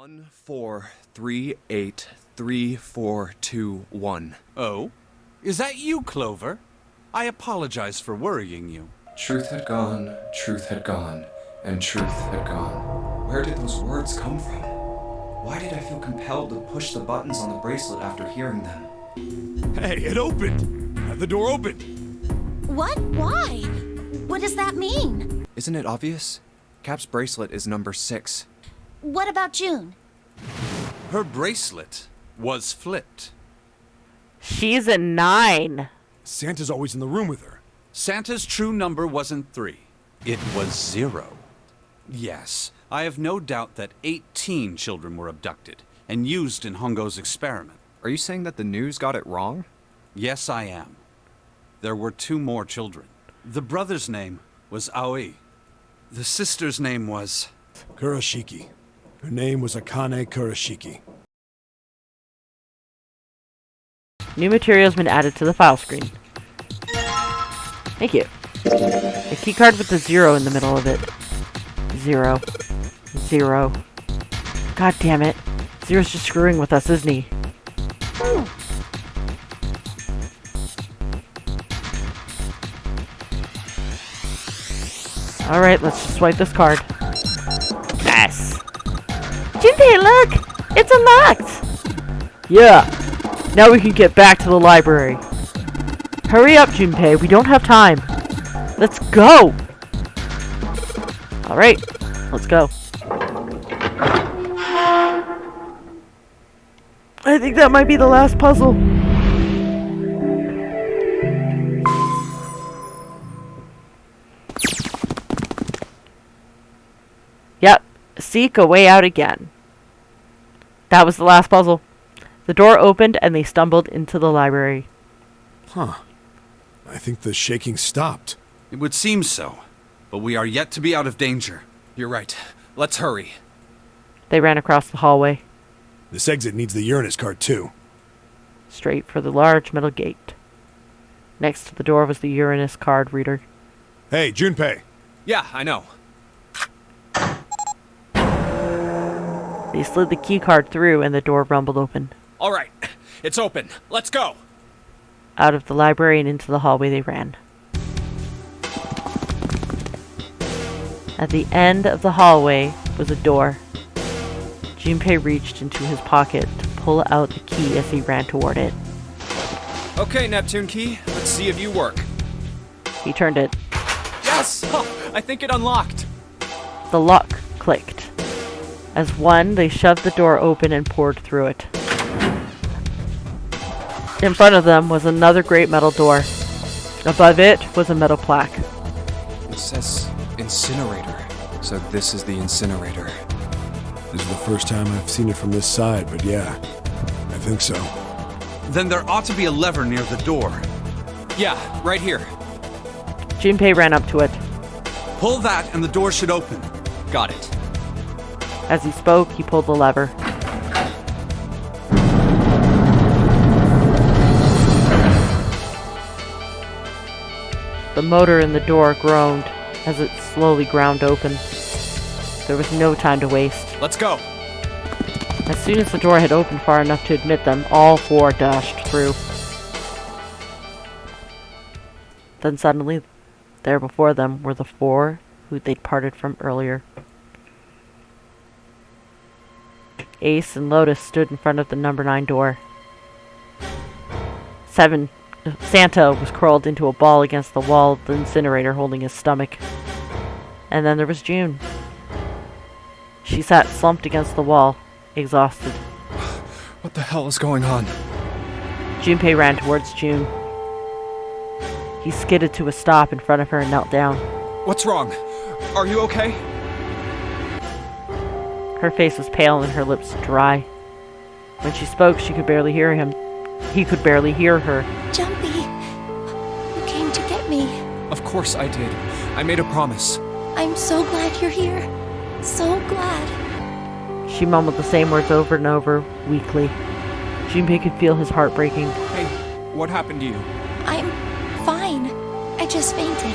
1438342 Oh? Is that you, Clover? I apologize for worrying you. Truth had gone, and truth had gone. Where did those words come from? Why did I feel compelled to push the buttons on the bracelet after hearing them? Hey, it opened! The door opened! What? Why? What does that mean? Isn't it obvious? Cap's bracelet is number 6. What about June? Her bracelet was flipped. She's a 9. Santa's always in the room with her. Santa's true number wasn't 3. It was 0. Yes, I have no doubt that 18 children were abducted and used in Hongo's experiment. Are you saying that the news got it wrong? Yes, I am. There were 2 more children. The brother's name was Aoi. The sister's name was... Kurashiki. Her name was Akane Kurashiki. New material has been added to the file screen. Thank you. A keycard with a 0 in the middle of it. 0. 0. God damn it. Zero's just screwing with us, isn't he? Alright, let's just swipe this card. Yes! Junpei, look! It's unlocked! Yeah! Now we can get back to the library. Hurry up, Junpei. We don't have time. Let's go! Alright, let's go. I think that might be the last puzzle. Yep, seek a way out again. That was the last puzzle. The door opened and they stumbled into the library. Huh. I think the shaking stopped. It would seem so, but we are yet to be out of danger. You're right. Let's hurry. They ran across the hallway, This exit needs the Uranus card too. straight for the large metal gate. Next to the door was the Uranus card reader. Hey, Junpei! Yeah, I know. They slid the key card through and the door rumbled open. All right, it's open. Let's go. Out of the library and into the hallway they ran. At the end of the hallway was a door. Junpei reached into his pocket to pull out the key as he ran toward it. Okay, Neptune key. Let's see if you work. He turned it. Yes! Huh, I think it unlocked. The lock clicked. As one, they shoved the door open and poured through it. In front of them was another great metal door. Above it was a metal plaque. It says incinerator. So this is the incinerator. This is the first time I've seen it from this side, but yeah, I think so. Then there ought to be a lever near the door. Yeah, right here. Junpei ran up to it. Pull that and the door should open. Got it. As he spoke, he pulled the lever. The motor in the door groaned as it slowly ground open. There was no time to waste. Let's go. As soon as the door had opened far enough to admit them, all 4 dashed through. Then suddenly, there before them were the 4 who they'd parted from earlier. Ace and Lotus stood in front of the number 9 door. Santa was curled into a ball against the wall of the incinerator, holding his stomach. And then there was June. She sat slumped against the wall, exhausted. What the hell is going on? Junpei ran towards June. He skidded to a stop in front of her and knelt down. What's wrong? Are you okay? Her face was pale and her lips dry. When she spoke, she could barely hear him. He could barely hear her. Junpei, you came to get me. Of course I did. I made a promise. I'm so glad you're here. So glad. She mumbled the same words over and over, weakly. Junpei could feel his heart breaking. Hey, what happened to you? I'm fine. I just fainted.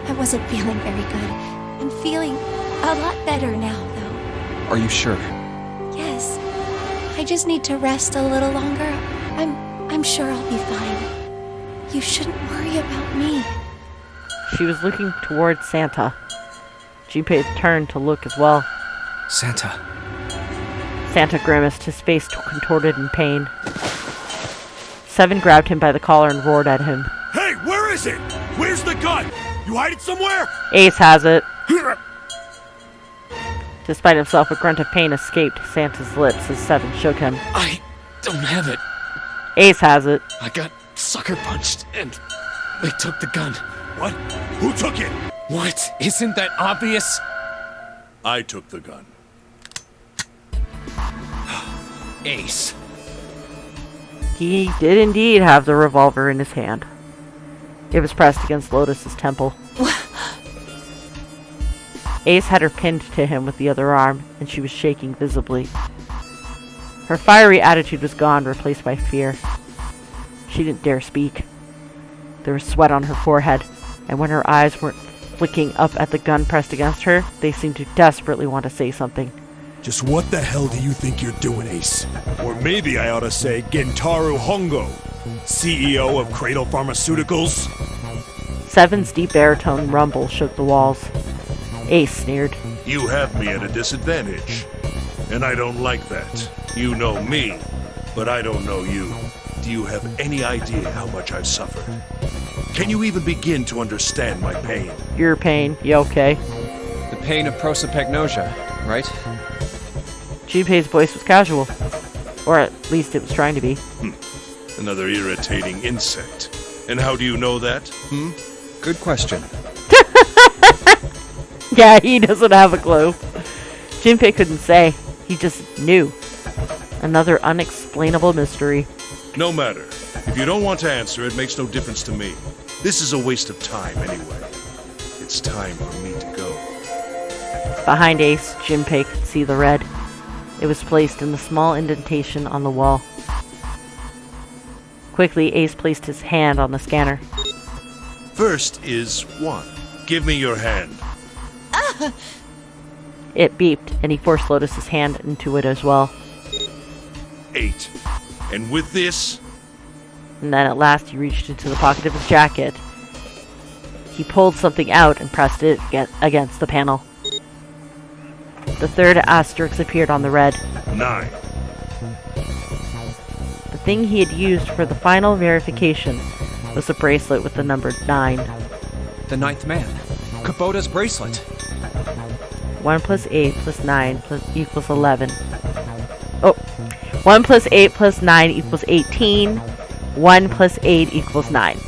I wasn't feeling very good. I'm feeling a lot better now, though. Are you sure? Yes. I just need to rest a little longer. I'm sure I'll be fine. You shouldn't worry about me. She was looking towards Santa. Junpei turned to look as well. Santa. Santa grimaced, his face contorted in pain. Seven grabbed him by the collar and roared at him. Hey, where is it? Where's the gun? You hide it somewhere? Ace has it. Despite himself, a grunt of pain escaped Santa's lips as Seven shook him. I don't have it. Ace has it. I got sucker punched and they took the gun. What? Who took it? What? Isn't that obvious? I took the gun. Ace. He did indeed have the revolver in his hand. It was pressed against Lotus's temple. Ace had her pinned to him with the other arm, and she was shaking visibly. Her fiery attitude was gone, replaced by fear. She didn't dare speak. There was sweat on her forehead, and when her eyes weren't flicking up at the gun pressed against her, they seemed to desperately want to say something. Just what the hell do you think you're doing, Ace? Or maybe I ought to say Gentaro Hongo, CEO of Cradle Pharmaceuticals? Seven's deep baritone rumble shook the walls. Ace sneered. You have me at a disadvantage, and I don't like that. You know me, but I don't know you. Do you have any idea how much I've suffered? Can you even begin to understand my pain? Your pain. You okay? The pain of prosopagnosia, right? Junpei's voice was casual. Or at least it was trying to be. Another irritating insect. And how do you know that? Good question. Yeah, he doesn't have a clue. Junpei couldn't say. He just knew. Another unexplainable mystery. No matter. If you don't want to answer, it makes no difference to me. This is a waste of time anyway. It's time for me to go. Behind Ace, Junpei could see the red. It was placed in the small indentation on the wall. Quickly, Ace placed his hand on the scanner. First is 1. Give me your hand. It beeped, and he forced Lotus's hand into it as well. 8. And with this, And then at last he reached into the pocket of his jacket. He pulled something out and pressed it against the panel. The third asterisk appeared on the red. 9. The thing he had used for the final verification was a bracelet with the number 9. The ninth man. Kubota's bracelet. 1 plus 8 plus 9 equals 11. Oh, 1 plus 8 plus 9 equals 18. 1 plus 8 equals 9.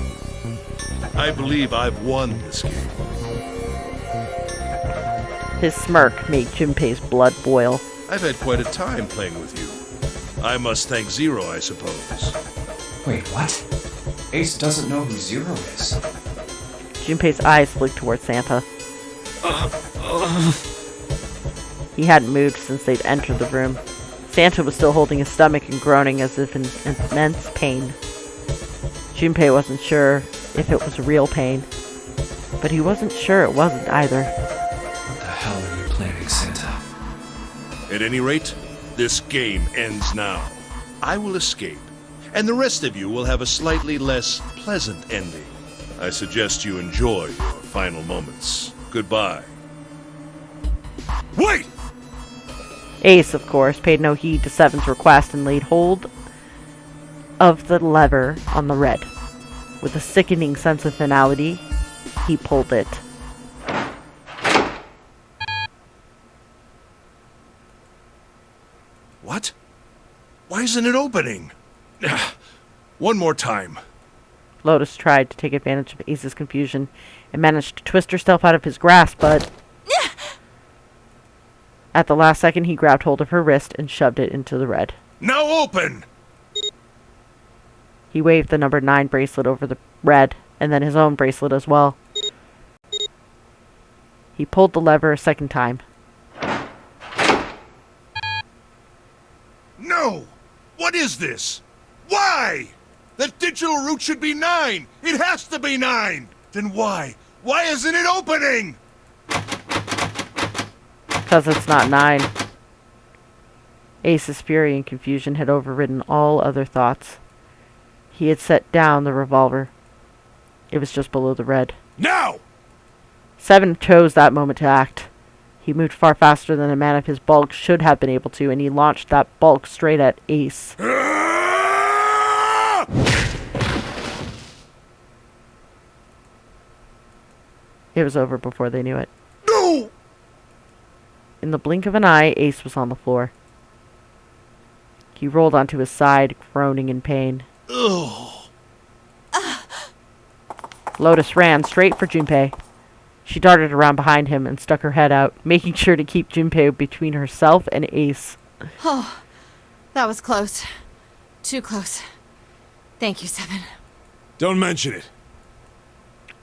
I believe I've won this game. His smirk made Junpei's blood boil. I've had quite a time playing with you. I must thank Zero, I suppose. Wait, what? Ace doesn't know who Zero is. Junpei's eyes flicked towards Santa. He hadn't moved since they'd entered the room. Santa was still holding his stomach and groaning as if in immense pain. Junpei wasn't sure if it was real pain, but he wasn't sure it wasn't either. What the hell are you planning, Santa? At any rate, this game ends now. I will escape, and the rest of you will have a slightly less pleasant ending. I suggest you enjoy your final moments. Goodbye. Wait! Ace, of course, paid no heed to Seven's request and laid hold of the lever on the red. With a sickening sense of finality, he pulled it. What? Why isn't it opening? One more time. Lotus tried to take advantage of Ace's confusion and managed to twist herself out of his grasp, but at the last second he grabbed hold of her wrist and shoved it into the red. Now open! He waved the number 9 bracelet over the red, and then his own bracelet as well. He pulled the lever a second time. No! What is this? Why? That digital route should be 9! It has to be 9! Then why? Why isn't it opening? Because it's not 9. Ace's fury and confusion had overridden all other thoughts. He had set down the revolver. It was just below the red. Now! 7 chose that moment to act. He moved far faster than a man of his bulk should have been able to, and he launched that bulk straight at Ace. It was over before they knew it. No! In the blink of an eye, Ace was on the floor. He rolled onto his side, groaning in pain. Ugh. Lotus ran straight for Junpei. She darted around behind him and stuck her head out, making sure to keep Junpei between herself and Ace. Oh, that was close. Too close. Thank you, 7. Don't mention it.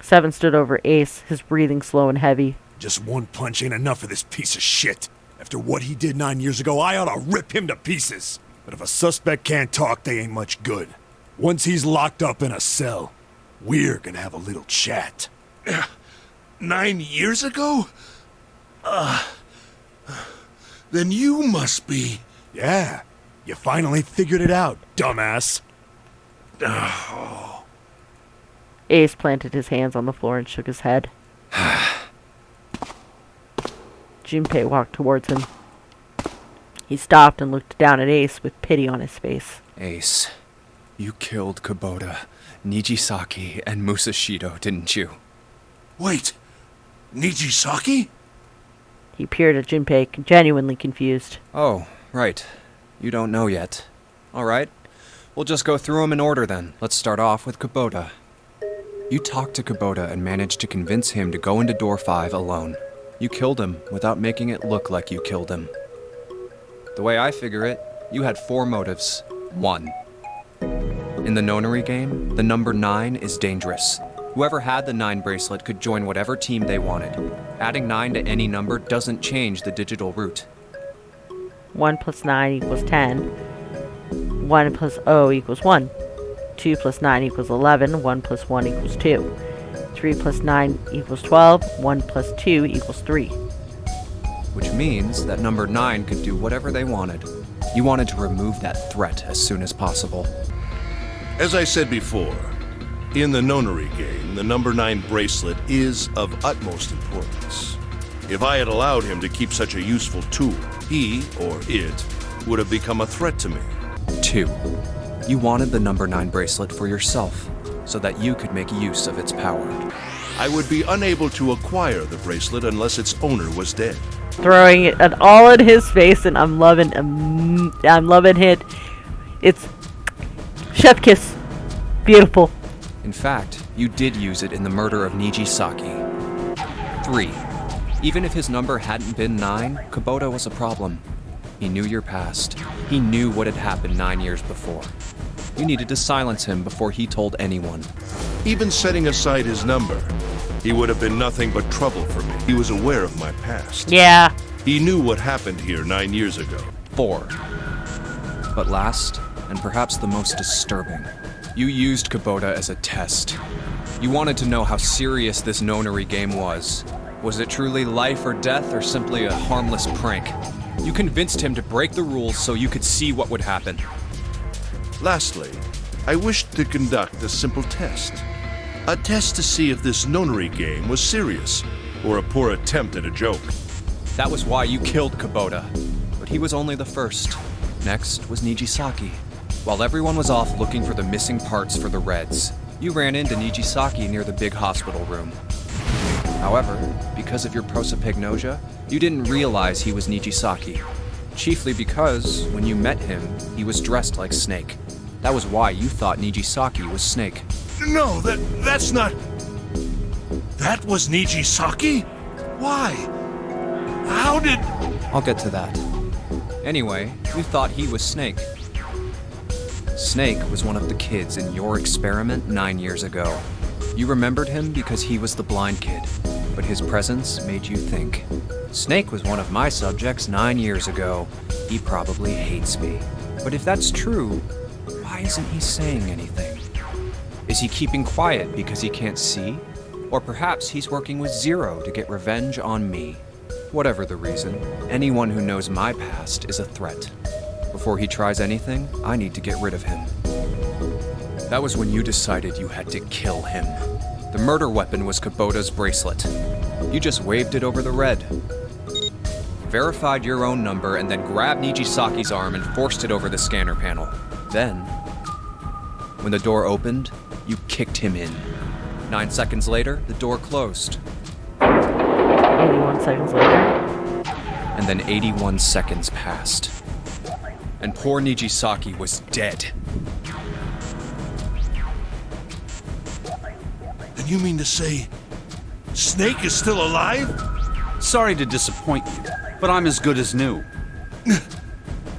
7 stood over Ace, his breathing slow and heavy. Just one punch ain't enough for this piece of shit. After what he did 9 years ago, I ought to rip him to pieces. But if a suspect can't talk, they ain't much good. Once he's locked up in a cell, we're gonna have a little chat. 9 years ago? Then you must be... Yeah, you finally figured it out, dumbass. Ace planted his hands on the floor and shook his head. Junpei walked towards him. He stopped and looked down at Ace with pity on his face. Ace, you killed Kubota, Nijisaki, and Musashido, didn't you? Wait, Nijisaki? He peered at Junpei, genuinely confused. Oh, right. You don't know yet. All right. We'll just go through them in order then. Let's start off with Kubota. You talked to Kubota and managed to convince him to go into door 5 alone. You killed him without making it look like you killed him. The way I figure it, you had 4 motives. 1. In the Nonary game, the number 9 is dangerous. Whoever had the 9 bracelet could join whatever team they wanted. Adding 9 to any number doesn't change the digital route. 1 plus 9 equals 10. 1 plus 0 equals 1. 2 plus 9 equals 11. 1 plus 1 equals 2. 3 plus 9 equals 12. 1 plus 2 equals 3. Which means that number 9 could do whatever they wanted. You wanted to remove that threat as soon as possible. As I said before, in the Nonary game, the number 9 bracelet is of utmost importance. If I had allowed him to keep such a useful tool, he, or it, would have become a threat to me. 2. You wanted the number 9 bracelet for yourself, so that you could make use of its power. I would be unable to acquire the bracelet unless its owner was dead. Throwing it at all in his face, and I'm loving it. It's chef kiss. Beautiful. In fact, you did use it in the murder of Nijisaki. 3. Even if his number hadn't been 9, Kubota was a problem. He knew your past. He knew what had happened 9 years before. You needed to silence him before he told anyone. Even setting aside his number, he would have been nothing but trouble for me. He was aware of my past. Yeah. He knew what happened here 9 years ago. 4. But last, and perhaps the most disturbing, you used Kubota as a test. You wanted to know how serious this Nonary game was. Was it truly life or death, or simply a harmless prank? You convinced him to break the rules so you could see what would happen. Lastly, I wished to conduct a simple test. A test to see if this Nonary game was serious, or a poor attempt at a joke. That was why you killed Kubota. But he was only the first. Next was Nijisaki. While everyone was off looking for the missing parts for the Reds, you ran into Nijisaki near the big hospital room. However, because of your prosopagnosia, you didn't realize he was Nijisaki. Chiefly because, when you met him, he was dressed like Snake. That was why you thought Nijisaki was Snake. No, that's not... That was Nijisaki? Why? How did... I'll get to that. Anyway, you thought he was Snake. Snake was one of the kids in your experiment 9 years ago. You remembered him because he was the blind kid, but his presence made you think. Snake was one of my subjects 9 years ago. He probably hates me. But if that's true, why isn't he saying anything? Is he keeping quiet because he can't see? Or perhaps he's working with Zero to get revenge on me. Whatever the reason, anyone who knows my past is a threat. Before he tries anything, I need to get rid of him. That was when you decided you had to kill him. The murder weapon was Kubota's bracelet. You just waved it over the red. Verified your own number and then grabbed Nijisaki's arm and forced it over the scanner panel. Then, when the door opened, you kicked him in. 9 seconds later, the door closed. 81 seconds later. And then 81 seconds passed. And poor Nijisaki was dead. Then you mean to say Snake is still alive? Sorry to disappoint you, but I'm as good as new.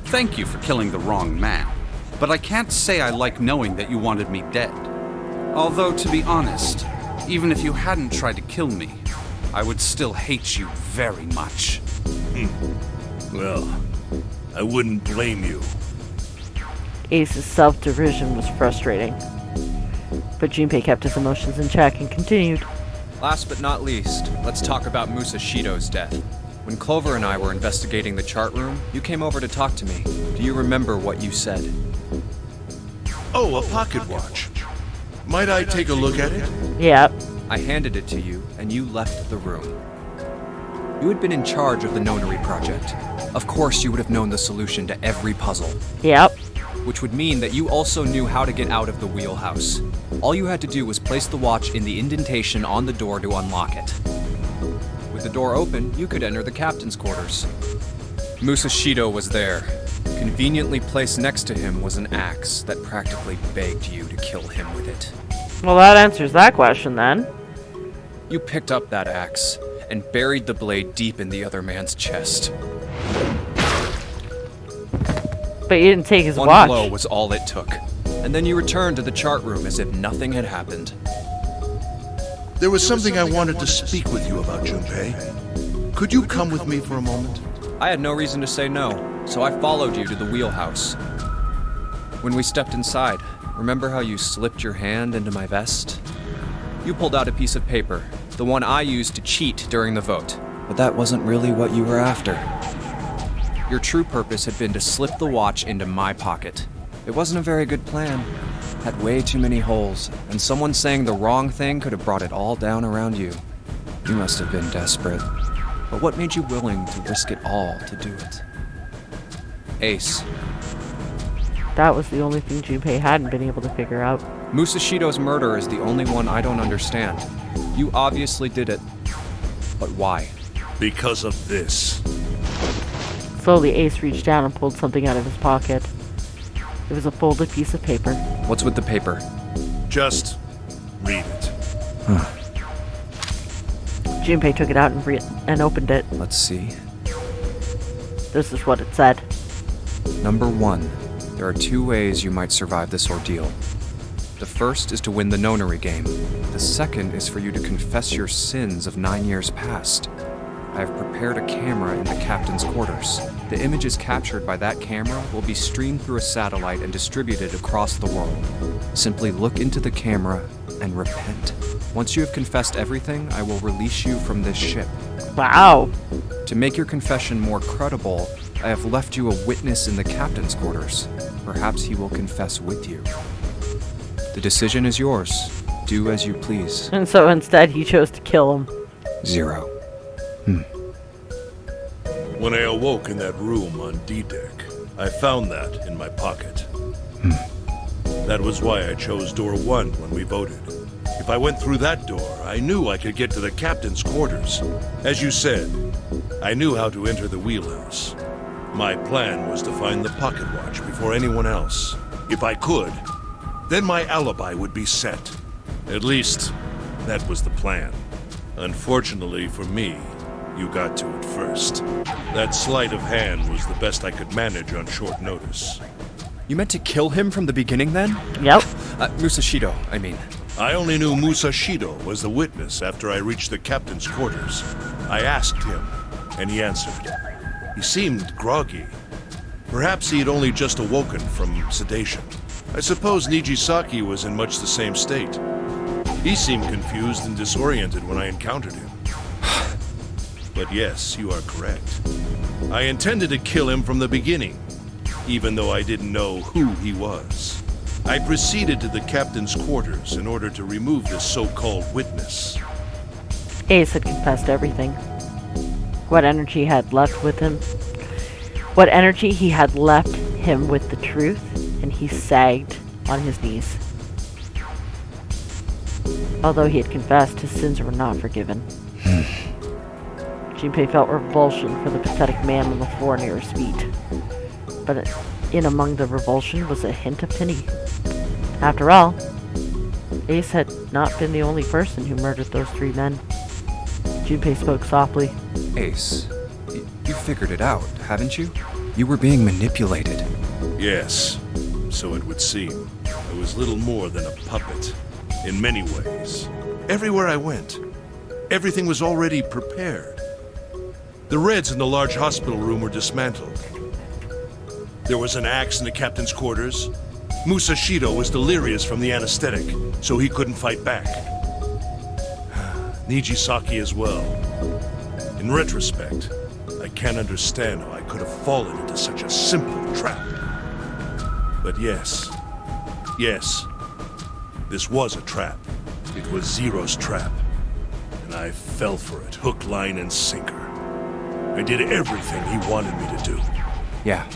Thank you for killing the wrong man, but I can't say I like knowing that you wanted me dead. Although, to be honest, even if you hadn't tried to kill me, I would still hate you very much. Well, I wouldn't blame you. Ace's self-derision was frustrating. But Junpei kept his emotions in check and continued. Last but not least, let's talk about Musashido's death. When Clover and I were investigating the chart room, you came over to talk to me. Do you remember what you said? Oh, a pocket watch. Might I take a look at it? Yep. I handed it to you, and you left the room. You had been in charge of the Nonary project. Of course, you would have known the solution to every puzzle. Yep. Which would mean that you also knew how to get out of the wheelhouse. All you had to do was place the watch in the indentation on the door to unlock it. With the door open, you could enter the captain's quarters. Musashido was there. Conveniently placed next to him was an axe that practically begged you to kill him with it. Well, that answers that question then. You picked up that axe and buried the blade deep in the other man's chest. But you didn't take his One watch. blow was all it took. And then you returned to the chart room as if nothing had happened. There was something I wanted to speak with you about, Junpei. Could you come with me for a moment? I had no reason to say no, so I followed you to the wheelhouse. When we stepped inside, remember how you slipped your hand into my vest? You pulled out a piece of paper, the one I used to cheat during the vote. But that wasn't really what you were after. Your true purpose had been to slip the watch into my pocket. It wasn't a very good plan. Had way too many holes, and someone saying the wrong thing could have brought it all down around you. You must have been desperate. But what made you willing to risk it all to do it? Ace. That was the only thing Junpei hadn't been able to figure out. Musashido's murder is the only one I don't understand. You obviously did it. But why? Because of this. Slowly, Ace reached down and pulled something out of his pocket. It was a folded piece of paper. What's with the paper? Just read it. Junpei took it out and opened it. Let's see. This is what it said. Number 1. There are 2 ways you might survive this ordeal. The first is to win the Nonary game. The second is for you to confess your sins of 9 years past. I have prepared a camera in the captain's quarters. The images captured by that camera will be streamed through a satellite and distributed across the world. Simply look into the camera and repent. Once you have confessed everything, I will release you from this ship. Wow. To make your confession more credible, I have left you a witness in the captain's quarters. Perhaps he will confess with you. The decision is yours. Do as you please. And so instead, he chose to kill him. 0. When I awoke in that room on D-Deck, I found that in my pocket. That was why I chose door 1 when we voted. If I went through that door, I knew I could get to the captain's quarters. As you said, I knew how to enter the wheelhouse. My plan was to find the pocket watch before anyone else. If I could, then my alibi would be set. At least, that was the plan. Unfortunately for me, you got to it first. That sleight of hand was the best I could manage on short notice. You meant to kill him from the beginning then? Yep. Musashido, I mean. I only knew Musashido was the witness after I reached the captain's quarters. I asked him, and he answered. He seemed groggy. Perhaps he had only just awoken from sedation. I suppose Nijisaki was in much the same state. He seemed confused and disoriented when I encountered him. But yes, you are correct. I intended to kill him from the beginning. even though I didn't know who he was. I proceeded to the captain's quarters in order to remove this so-called witness. Ace had confessed everything. What energy had left with him? What energy he had left him with the truth, and he sagged on his knees. Although he had confessed, his sins were not forgiven. Junpei felt revulsion for the pathetic man on the floor near his feet. But in among the revulsion was a hint of pity. After all, Ace had not been the only person who murdered those 3 men. Junpei spoke softly. Ace, you figured it out, haven't you? You were being manipulated. Yes, so it would seem. I was little more than a puppet, in many ways. Everywhere I went, everything was already prepared. The Reds in the large hospital room were dismantled. There was an axe in the captain's quarters. Musashido was delirious from the anesthetic, so he couldn't fight back. Nijisaki as well. In retrospect, I can't understand how I could have fallen into such a simple trap. But yes, this was a trap. It was Zero's trap. And I fell for it, hook, line, and sinker. I did everything he wanted me to do. Yeah.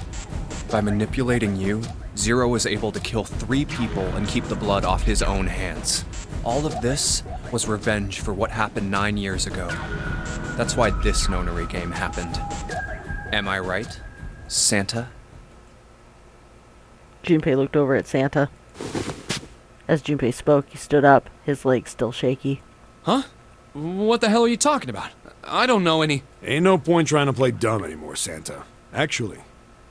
By manipulating you, Zero was able to kill 3 people and keep the blood off his own hands. All of this was revenge for what happened 9 years ago. That's why this Nonary game happened. Am I right, Santa? Junpei looked over at Santa. As Junpei spoke, he stood up, his legs still shaky. Huh? What the hell are you talking about? I don't know any... Ain't no point trying to play dumb anymore, Santa. Actually,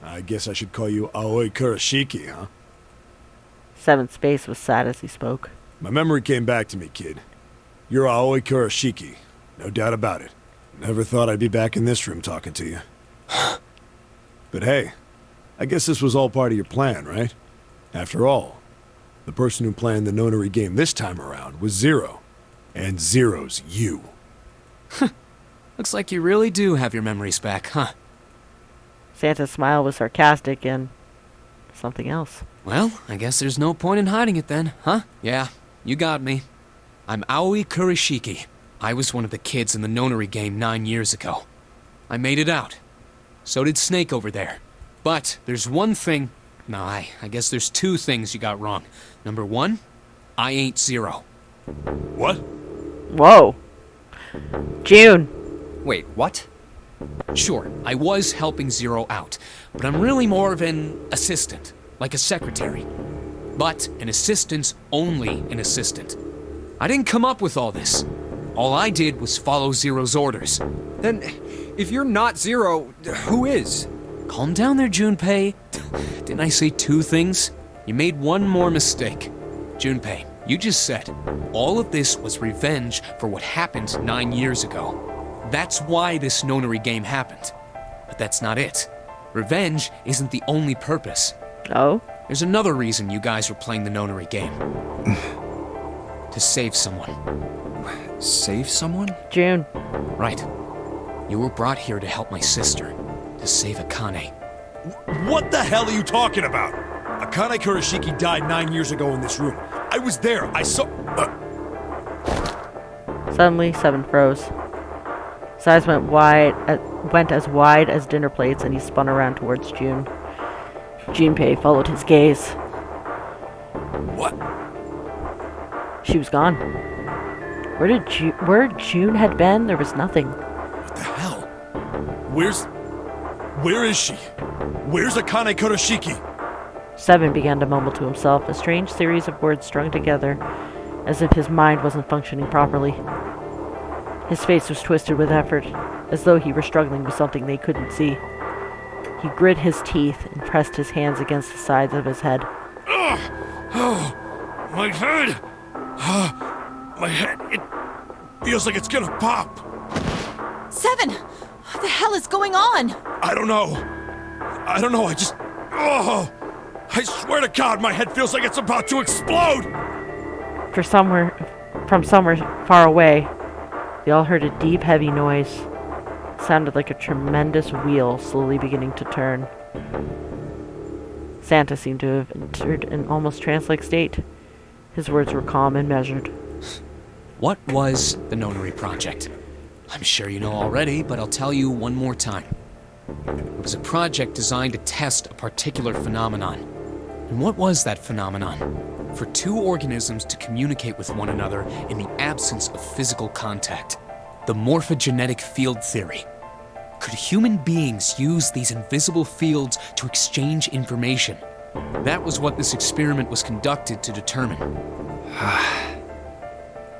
I guess I should call you Aoi Kurashiki, huh? Seven's face was sad as he spoke. My memory came back to me, kid. You're Aoi Kurashiki, no doubt about it. Never thought I'd be back in this room talking to you. But hey, I guess this was all part of your plan, right? After all, the person who planned the Nonary game this time around was Zero. And Zero's you. Looks like you really do have your memories back, huh? Santa's smile was sarcastic and something else. Well, I guess there's no point in hiding it then, huh? Yeah, you got me. I'm Aoi Kurashiki. I was one of the kids in the Nonary game 9 years ago. I made it out. So did Snake over there. But there's one thing... No, I guess there's 2 things you got wrong. Number 1, I ain't Zero. What? Whoa. June. Wait, what? Sure, I was helping Zero out, but I'm really more of an assistant, like a secretary. But an assistant's only an assistant. I didn't come up with all this. All I did was follow Zero's orders. Then, if you're not Zero, who is? Calm down there, Junpei. Didn't I say 2 things? You made one more mistake. Junpei, you just said all of this was revenge for what happened 9 years ago. That's why this Nonary game happened. But that's not it. Revenge isn't the only purpose. Oh? There's another reason you guys were playing the Nonary game. To save someone. Save someone? June. Right. You were brought here to help my sister. To save Akane. What the hell are you talking about? Akane Kurashiki died 9 years ago in this room. I was there. I saw... Suddenly, Seven froze. His eyes went as wide as dinner plates, and he spun around towards June. Junpei followed his gaze. What? She was gone. Where June had been, there was nothing. What the hell? Where is she? Where's Akane Kurashiki? Seven began to mumble to himself, a strange series of words strung together, as if his mind wasn't functioning properly. His face was twisted with effort, as though he were struggling with something they couldn't see. He grit his teeth and pressed his hands against the sides of his head. Oh, my head! My head, it feels like it's gonna pop! Seven! What the hell is going on? I don't know, I just... Oh! I swear to God, my head feels like it's about to explode! From somewhere far away, they all heard a deep, heavy noise. It sounded like a tremendous wheel slowly beginning to turn. Santa seemed to have entered an almost trance-like state. His words were calm and measured. What was the Nonary Project? I'm sure you know already, but I'll tell you one more time. It was a project designed to test a particular phenomenon. And what was that phenomenon? For two organisms to communicate with one another in the absence of physical contact. The morphogenetic field theory. Could human beings use these invisible fields to exchange information? That was what this experiment was conducted to determine.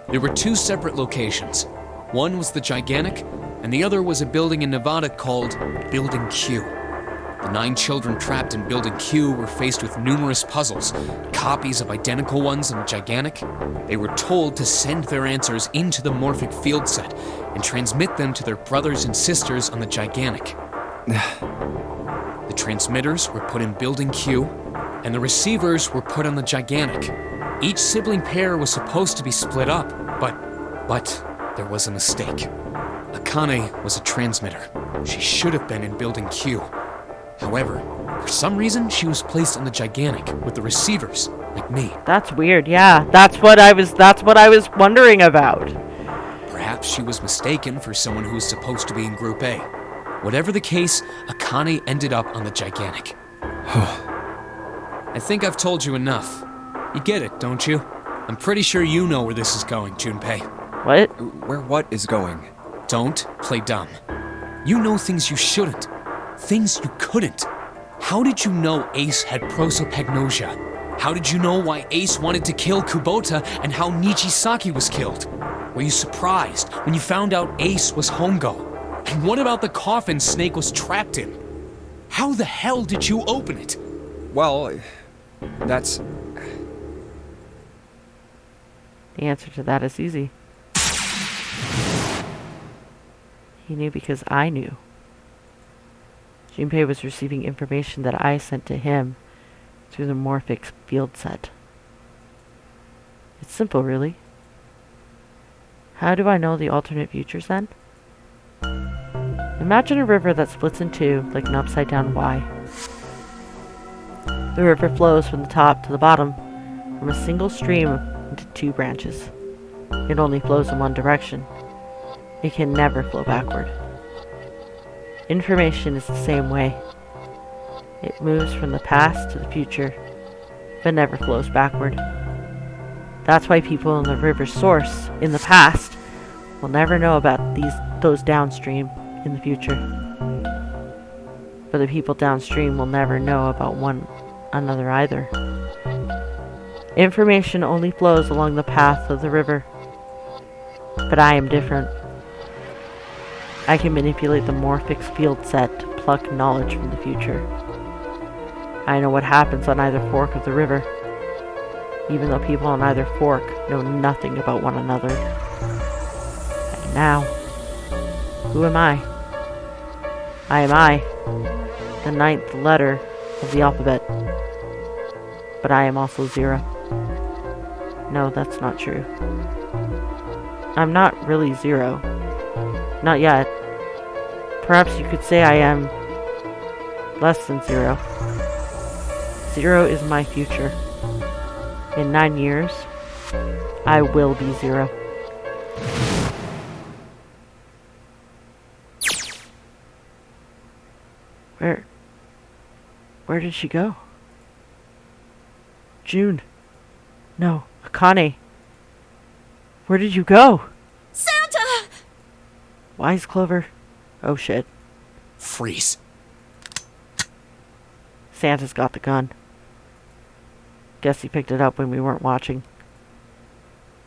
There were two separate locations. One was the Gigantic, and the other was a building in Nevada called Building Q. The 9 children trapped in Building Q were faced with numerous puzzles, copies of identical ones in the Gigantic. They were told to send their answers into the morphic field set and transmit them to their brothers and sisters on the Gigantic. The transmitters were put in Building Q, and the receivers were put on the Gigantic. Each sibling pair was supposed to be split up, but there was a mistake. Akane was a transmitter. She should have been in Building Q. However, for some reason, she was placed on the Gigantic with the receivers, like me. That's weird, yeah. That's what I was wondering about. Perhaps she was mistaken for someone who was supposed to be in Group A. Whatever the case, Akane ended up on the Gigantic. I think I've told you enough. You get it, don't you? I'm pretty sure you know where this is going, Junpei. What? Where what is going? Don't play dumb. You know things you shouldn't. Things you couldn't. How did you know Ace had prosopagnosia? How did you know why Ace wanted to kill Kubota and how Nijisaki was killed? Were you surprised when you found out Ace was Hongo? And what about the coffin Snake was trapped in? How the hell did you open it? Well, that's... The answer to that is easy. He knew because I knew. Junpei was receiving information that I sent to him through the morphic field set. It's simple, really. How do I know the alternate futures, then? Imagine a river that splits in two like an upside-down Y. The river flows from the top to the bottom, from a single stream into 2 branches. It only flows in one direction. It can never flow backward. Information is the same way. It moves from the past to the future, but never flows backward. That's why people in the river's source, in the past, will never know about those downstream in the future. But the people downstream will never know about one another either. Information only flows along the path of the river. But I am different. I can manipulate the morphic field set to pluck knowledge from the future. I know what happens on either fork of the river, even though people on either fork know nothing about one another. And now, who am I? I am I, the 9th letter of the alphabet. But I am also 0. No, that's not true. I'm not really 0. Not yet. Perhaps you could say I am less than 0. 0 is my future. In 9 years, I will be 0. Where did she go? June. No, Akane. Where did you go? Santa! Wise Clover. Oh shit. Freeze. Santa's got the gun. Guess he picked it up when we weren't watching.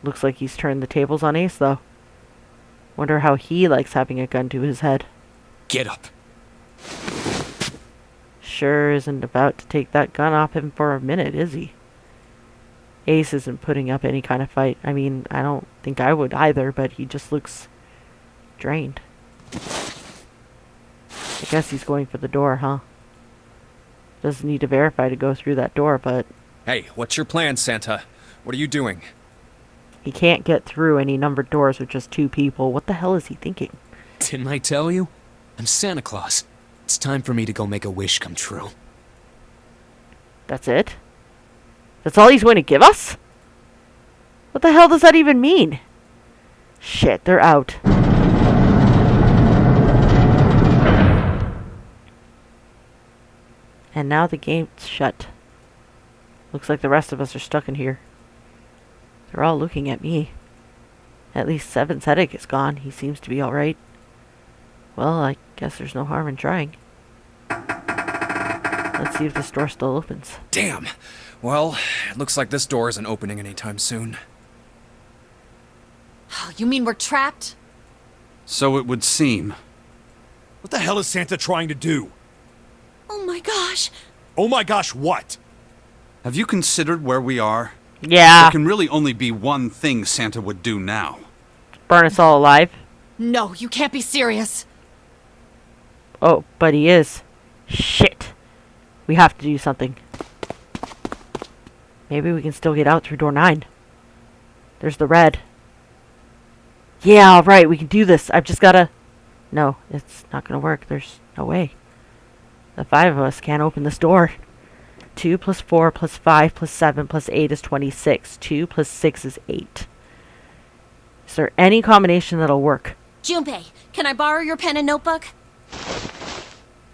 Looks like he's turned the tables on Ace, though. Wonder how he likes having a gun to his head. Get up. Sure isn't about to take that gun off him for a minute, is he? Ace isn't putting up any kind of fight. I mean, I don't think I would either, but he just looks drained. I guess he's going for the door, huh? Doesn't need to verify to go through that door, but... Hey, what's your plan, Santa? What are you doing? He can't get through any numbered doors with just 2 people. What the hell is he thinking? Didn't I tell you? I'm Santa Claus. It's time for me to go make a wish come true. That's it? That's all he's going to give us? What the hell does that even mean? Shit, they're out. And now the gate's shut. Looks like the rest of us are stuck in here. They're all looking at me. At least Seven's headache is gone. He seems to be alright. Well, I guess there's no harm in trying. Let's see if this door still opens. Damn. Well, it looks like this door isn't opening anytime soon. Oh, you mean we're trapped? So it would seem. What the hell is Santa trying to do? Oh my gosh. Oh my gosh, what? Have you considered where we are? Yeah. There can really only be one thing Santa would do now. Burn us all alive. No, you can't be serious. Oh, but he is. Shit. We have to do something. Maybe we can still get out through door 9. There's the red. Yeah, alright, we can do this. I've just gotta... No, it's not gonna work. There's no way. The 5 of us can't open this door. 2 plus 4 plus 5 plus 7 plus 8 is 26. 2 plus 6 is 8. Is there any combination that'll work? Junpei, can I borrow your pen and notebook?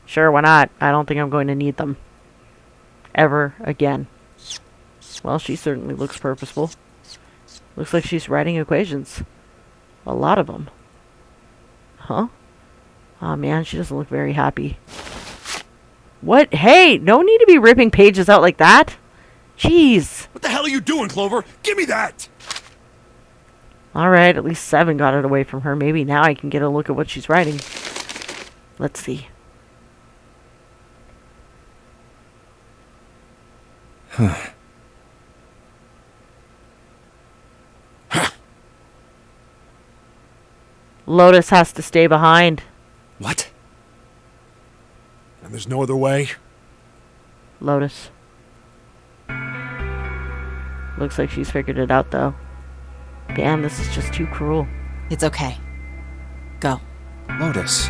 Sure, why not? I don't think I'm going to need them. Ever again. Well, she certainly looks purposeful. Looks like she's writing equations. A lot of them. Huh? Aw, man, she doesn't look very happy. What? Hey, no need to be ripping pages out like that. Jeez. What the hell are you doing, Clover? Give me that! Alright, at least 7 got it away from her. Maybe now I can get a look at what she's writing. Let's see. Lotus has to stay behind. What? And there's no other way? Lotus. Looks like she's figured it out, though. Damn, this is just too cruel. It's okay. Go. Lotus.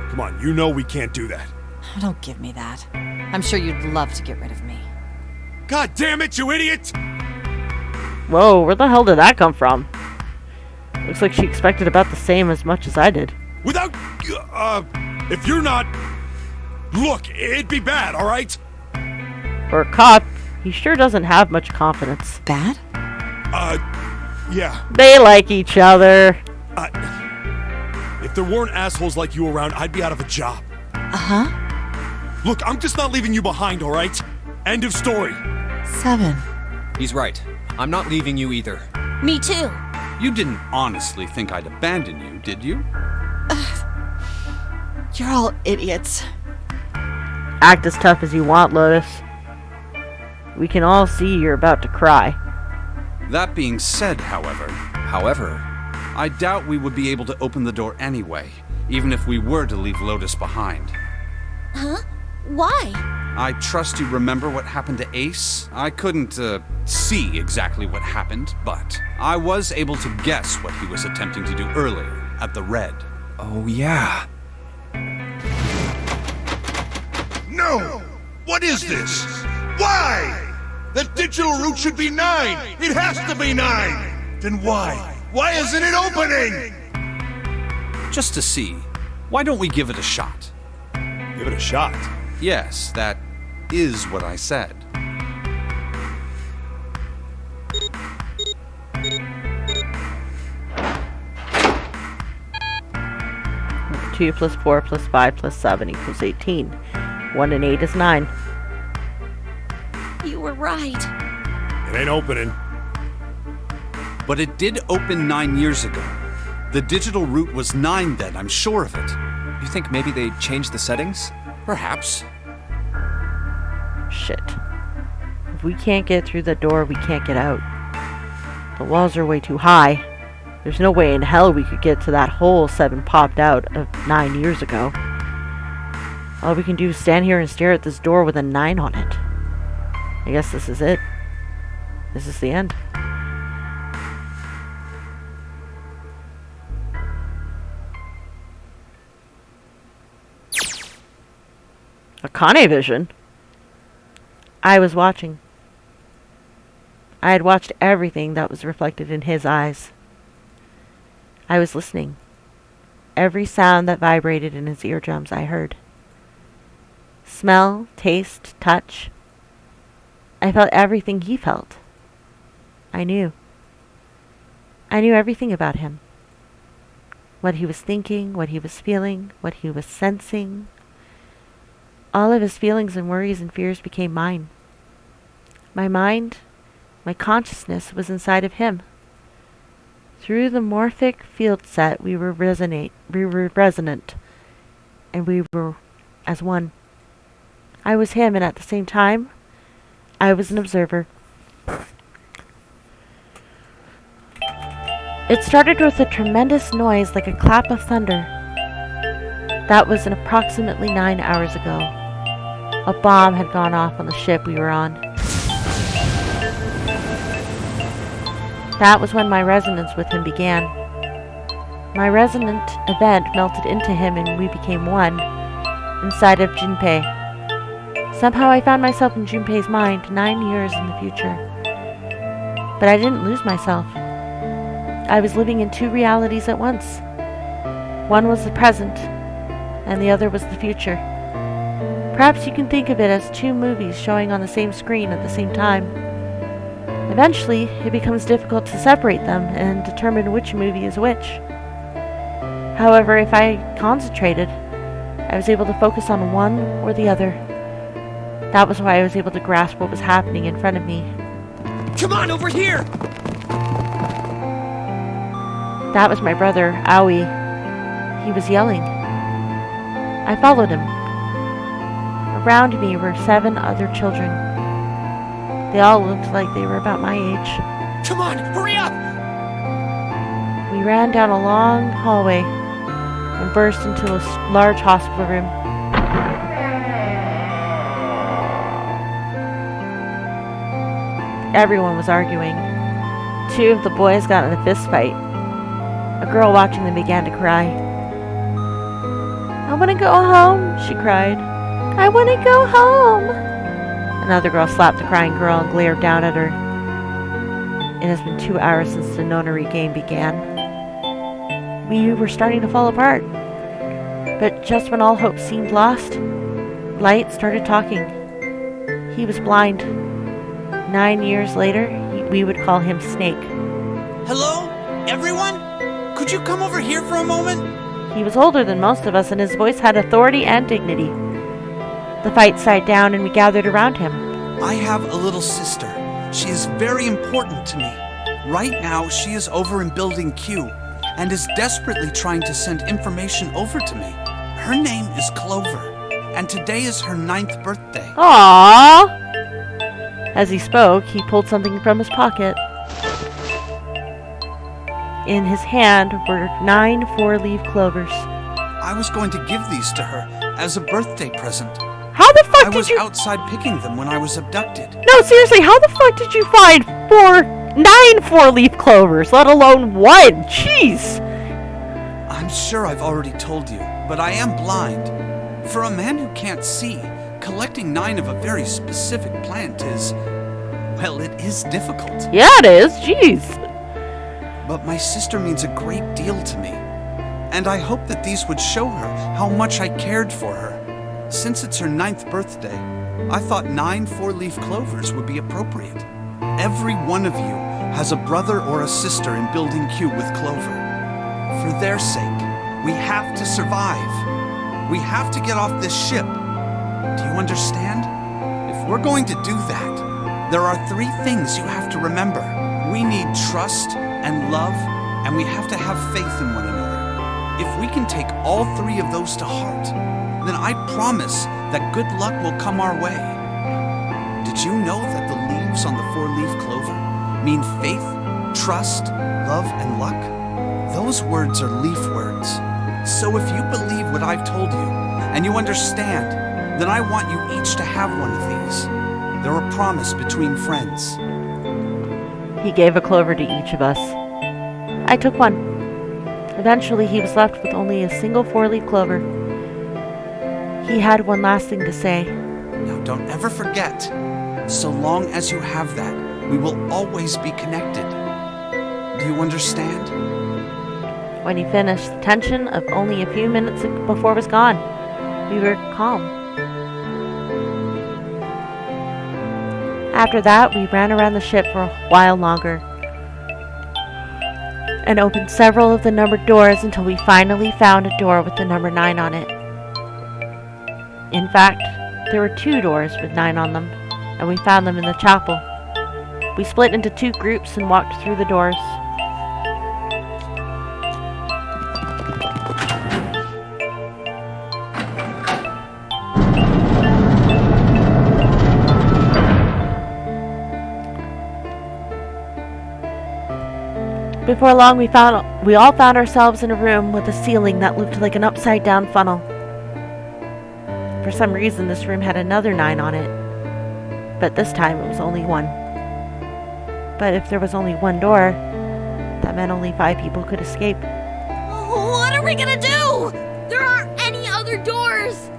Come on, you know we can't do that. Oh, don't give me that. I'm sure you'd love to get rid of me. God damn it, you idiot! Whoa, where the hell did that come from? Looks like she expected about the same as much as I did. Without... if you're not... Look, it'd be bad, alright? For a cop, he sure doesn't have much confidence. Bad? Yeah. They like each other. If there weren't assholes like you around, I'd be out of a job. Uh-huh. Look, I'm just not leaving you behind, alright? End of story. 7. He's right. I'm not leaving you either. Me too. You didn't honestly think I'd abandon you, did you? You're all idiots. Act as tough as you want, Lotus. We can all see you're about to cry. That being said, however, I doubt we would be able to open the door anyway, even if we were to leave Lotus behind. Huh? Why? I trust you remember what happened to Ace? I couldn't, see exactly what happened, but I was able to guess what he was attempting to do earlier, at the Red. Oh, yeah. No! What is this? Why? The digital route should be 9! It has to be 9! Then why? Why isn't it opening? Just to see, why don't we give it a shot? Give it a shot. Yes, that is what I said. Two plus 4 plus 5 plus 7 equals 18. 1 and 8 is 9. You were right. It ain't opening. But it did open 9 years ago. The digital route was 9 then, I'm sure of it. You think maybe they changed the settings? Perhaps. Shit. If we can't get through the door, we can't get out. The walls are way too high. There's no way in hell we could get to that hole 7 popped out of 9 years ago. All we can do is stand here and stare at this door with a 9 on it. I guess this is it. This is the end. Akane vision? I was watching. I had watched everything that was reflected in his eyes. I was listening. Every sound that vibrated in his eardrums I heard. Smell, taste, touch. I felt everything he felt. I knew. I knew everything about him. What he was thinking, what he was feeling, what he was sensing. All of his feelings and worries and fears became mine. My mind, my consciousness was inside of him. Through the morphic field set, we were resonant, and we were as one. I was him, and at the same time, I was an observer. It started with a tremendous noise like a clap of thunder. That was approximately 9 hours ago. A bomb had gone off on the ship we were on. That was when my resonance with him began. My resonant event melted into him and we became one, inside of Junpei. Somehow I found myself in Junpei's mind 9 years in the future. But I didn't lose myself. I was living in two realities at once. One was the present, and the other was the future. Perhaps you can think of it as two movies showing on the same screen at the same time. Eventually, it becomes difficult to separate them and determine which movie is which. However, if I concentrated, I was able to focus on one or the other. That was why I was able to grasp what was happening in front of me. Come on, over here! That was my brother, Aoi. He was yelling. I followed him. Around me were 7 other children. They all looked like they were about my age. Come on, hurry up! We ran down a long hallway and burst into a large hospital room. Everyone was arguing. 2 of the boys got in a fist fight. A girl watching them began to cry. I want to go home, she cried. I want to go home. Another girl slapped the crying girl and glared down at her. It has been 2 hours since the Nonary game began. We were starting to fall apart. But just when all hope seemed lost, Light started talking. He was blind. 9 years later, we would call him Snake. Hello? Everyone? Could you come over here for a moment? He was older than most of us, and his voice had authority and dignity. The fight died down, and we gathered around him. I have a little sister. She is very important to me. Right now, she is over in Building Q, and is desperately trying to send information over to me. Her name is Clover, and today is her 9th birthday. Aww! As he spoke, he pulled something from his pocket. In his hand were 9 4-leaf clovers. I was going to give these to her as a birthday present. How the fuck I was outside picking them when I was abducted. No, seriously, how the fuck did you find 9 4-leaf clovers, let alone 1? Jeez! I'm sure I've already told you, but I am blind. For a man who can't see, collecting 9 of a very specific plant is... well, it is difficult. Yeah, it is. Jeez. But my sister means a great deal to me, and I hope that these would show her how much I cared for her. Since it's her 9th birthday, I thought 9 4-leaf clovers would be appropriate. Every one of you has a brother or a sister in Building Q with Clover. For their sake, we have to survive. We have to get off this ship. Do you understand? If we're going to do that, there are 3 things you have to remember. We need trust and love, and we have to have faith in one another. If we can take all 3 of those to heart, then I promise that good luck will come our way. Did you know that the leaves on the 4-leaf clover mean faith, trust, love, and luck? Those words are leaf words. So if you believe what I've told you, and you understand, then I want you each to have one of these. They're a promise between friends. He gave a clover to each of us. I took one. Eventually, he was left with only a single 4-leaf clover. He had one last thing to say. Now, don't ever forget, So long as you have that, we will always be connected. Do you understand? When he finished, the tension of only a few minutes before was gone. We were calm. After that, we ran around the ship for a while longer and opened several of the numbered doors until we finally found a door with the number 9 on it. In fact, there were 2 doors with 9 on them, and we found them in the chapel. We split into 2 groups and walked through the doors. Before long, we all found ourselves in a room with a ceiling that looked like an upside-down funnel. For some reason, this room had another 9 on it, but this time it was only 1. But if there was only 1 door, that meant only 5 people could escape. What are we gonna do? There aren't any other doors!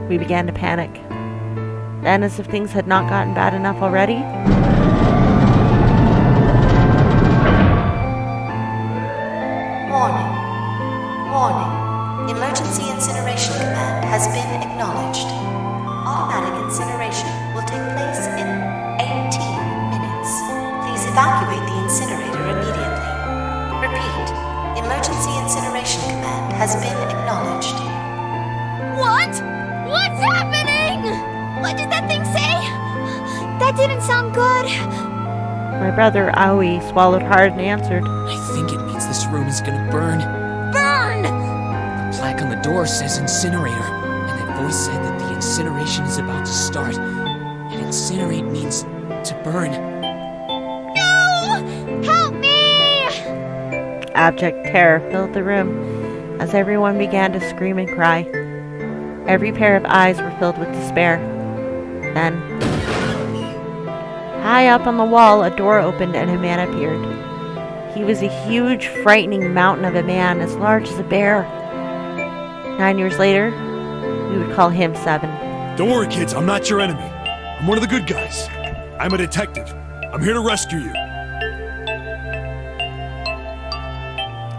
We began to panic. Then, as if things had not gotten bad enough already, Warning. Emergency incineration command has been acknowledged. Automatic incineration will take place in 18 minutes. Please evacuate the incinerator immediately. Repeat. Emergency incineration command has been acknowledged. What? What's happening? What did that thing say? That didn't sound good. my brother Aoi swallowed hard and answered, I think it means this room is gonna burn. Burn! The plaque on the door says incinerator, and that voice said that the incineration is about to start. And incinerate means to burn. No! Help me! Abject terror filled the room as everyone began to scream and cry. Every pair of eyes were filled with despair. Then, high up on the wall, a door opened and a man appeared. He was a huge, frightening mountain of a man as large as a bear. 9 years later, we would call him 7. Don't worry, kids. I'm not your enemy. I'm one of the good guys. I'm a detective. I'm here to rescue you.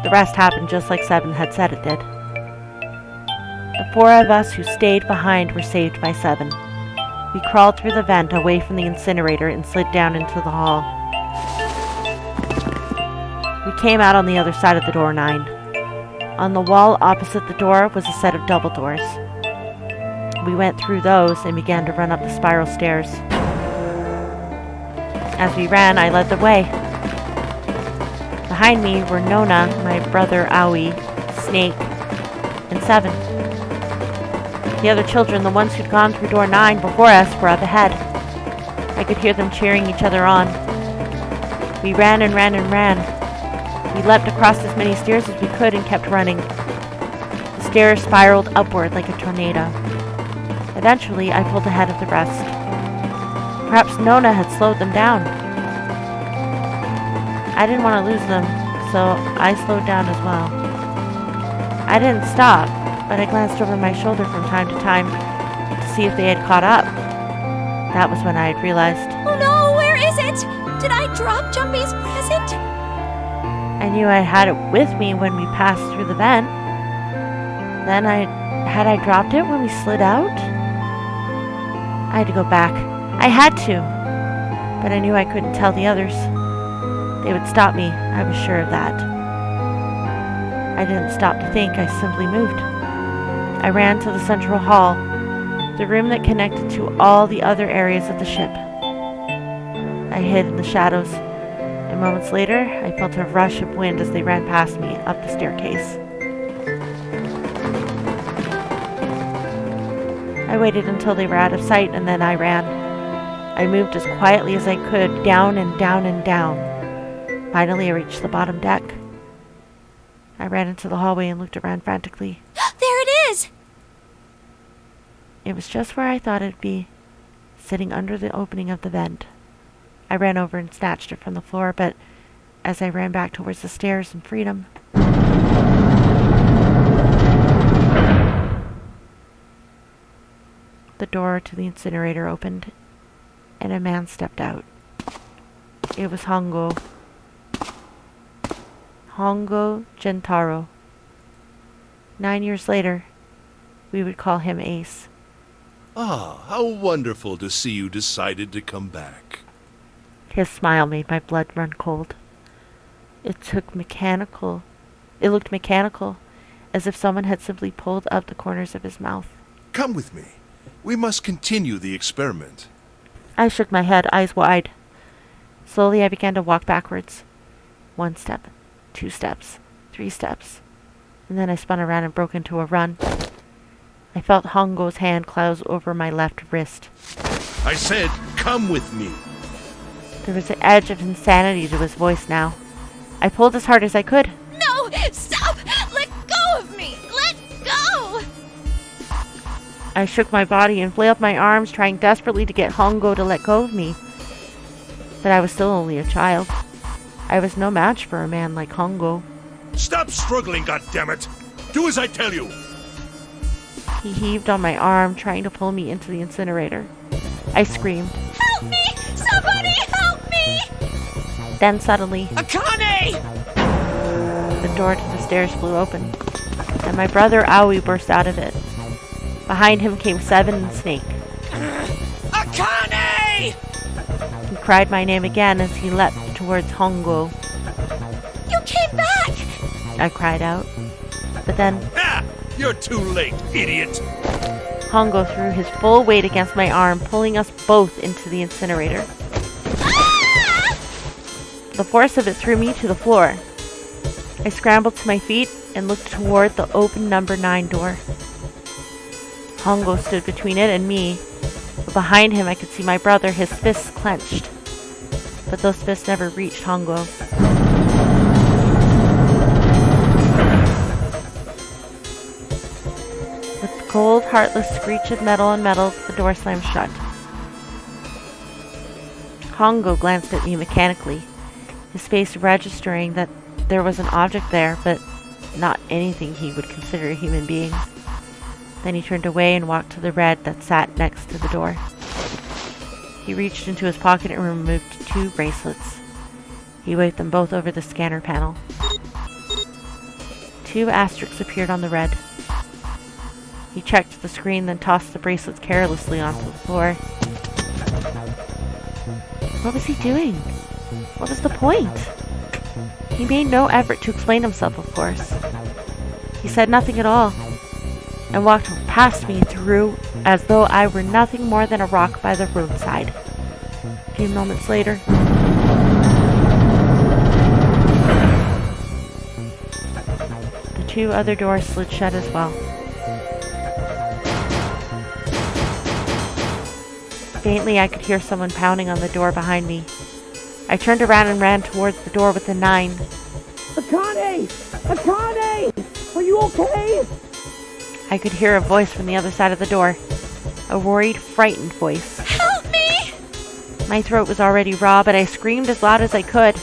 The rest happened just like 7 had said it did. The 4 of us who stayed behind were saved by 7. We crawled through the vent away from the incinerator and slid down into the hall. We came out on the other side of the door 9. On the wall opposite the door was a set of double doors. We went through those and began to run up the spiral stairs. As we ran, I led the way. Behind me were Nona, my brother Aoi, Snake, and 7. The other children, the ones who'd gone through door 9 before us, were up ahead. I could hear them cheering each other on. We ran and ran and ran. We leapt across as many stairs as we could and kept running. The stairs spiraled upward like a tornado. Eventually, I pulled ahead of the rest. Perhaps Nona had slowed them down. I didn't want to lose them, so I slowed down as well. I didn't stop, but I glanced over my shoulder from time to time to see if they had caught up. That was when I had realized. Oh no, where is it? Did I drop Junpei's present? I knew I had it with me when we passed through the vent. Then had I dropped it when we slid out? I had to go back. I had to. But I knew I couldn't tell the others. They would stop me, I was sure of that. I didn't stop to think, I simply moved. I ran to the central hall, the room that connected to all the other areas of the ship. I hid in the shadows, and moments later, I felt a rush of wind as they ran past me up the staircase. I waited until they were out of sight, and then I ran. I moved as quietly as I could, down and down and down. Finally, I reached the bottom deck. I ran into the hallway and looked around frantically. There it is! It was just where I thought it'd be, sitting under the opening of the vent. I ran over and snatched it from the floor, but as I ran back towards the stairs and freedom, the door to the incinerator opened, and a man stepped out. It was Hongo. Hongo Gentaro. 9 years later, we would call him Ace. Ah, how wonderful to see you decided to come back. His smile made my blood run cold. It looked mechanical, as if someone had simply pulled up the corners of his mouth. Come with me. We must continue the experiment. I shook my head, eyes wide. Slowly I began to walk backwards. 1 step, 2 steps, 3 steps, and then I spun around and broke into a run. I felt Hongo's hand close over my left wrist. I said, come with me. There was an edge of insanity to his voice now. I pulled as hard as I could. No! Stop! Let go of me! Let go! I shook my body and flailed my arms, trying desperately to get Hongo to let go of me. But I was still only a child. I was no match for a man like Hongo. Stop struggling, goddammit! Do as I tell you! He heaved on my arm, trying to pull me into the incinerator. I screamed. Help me! Somebody help me! Then suddenly, Akane! the door to the stairs flew open, and my brother Aoi burst out of it. Behind him came Seven and Snake. Akane! He cried my name again as he leapt towards Hongo. You came back! I cried out. But then Ah! You're too late, idiot! Hongo threw his full weight against my arm, pulling us both into the incinerator. Ah! The force of it threw me to the floor. I scrambled to my feet and looked toward the open number 9 door. Hongo stood between it and me, but behind him I could see my brother, his fists clenched. But those fists never reached Hongo. With the cold, heartless screech of metal on metal, the door slammed shut. Hongo glanced at me mechanically, his face registering that there was an object there, but not anything he would consider a human being. Then he turned away and walked to the red that sat next to the door. He reached into his pocket and removed 2 bracelets. He waved them both over the scanner panel. 2 asterisks appeared on the red. He checked the screen, then tossed the bracelets carelessly onto the floor. What was he doing? What was the point? He made no effort to explain himself, of course. He said nothing at all, and walked past me through as though I were nothing more than a rock by the roadside. A few moments later, the 2 other doors slid shut as well. Faintly, I could hear someone pounding on the door behind me. I turned around and ran towards the door with the 9. Akane! Akane! Are you okay? I could hear a voice from the other side of the door. A worried, frightened voice. Help me! My throat was already raw, but I screamed as loud as I could.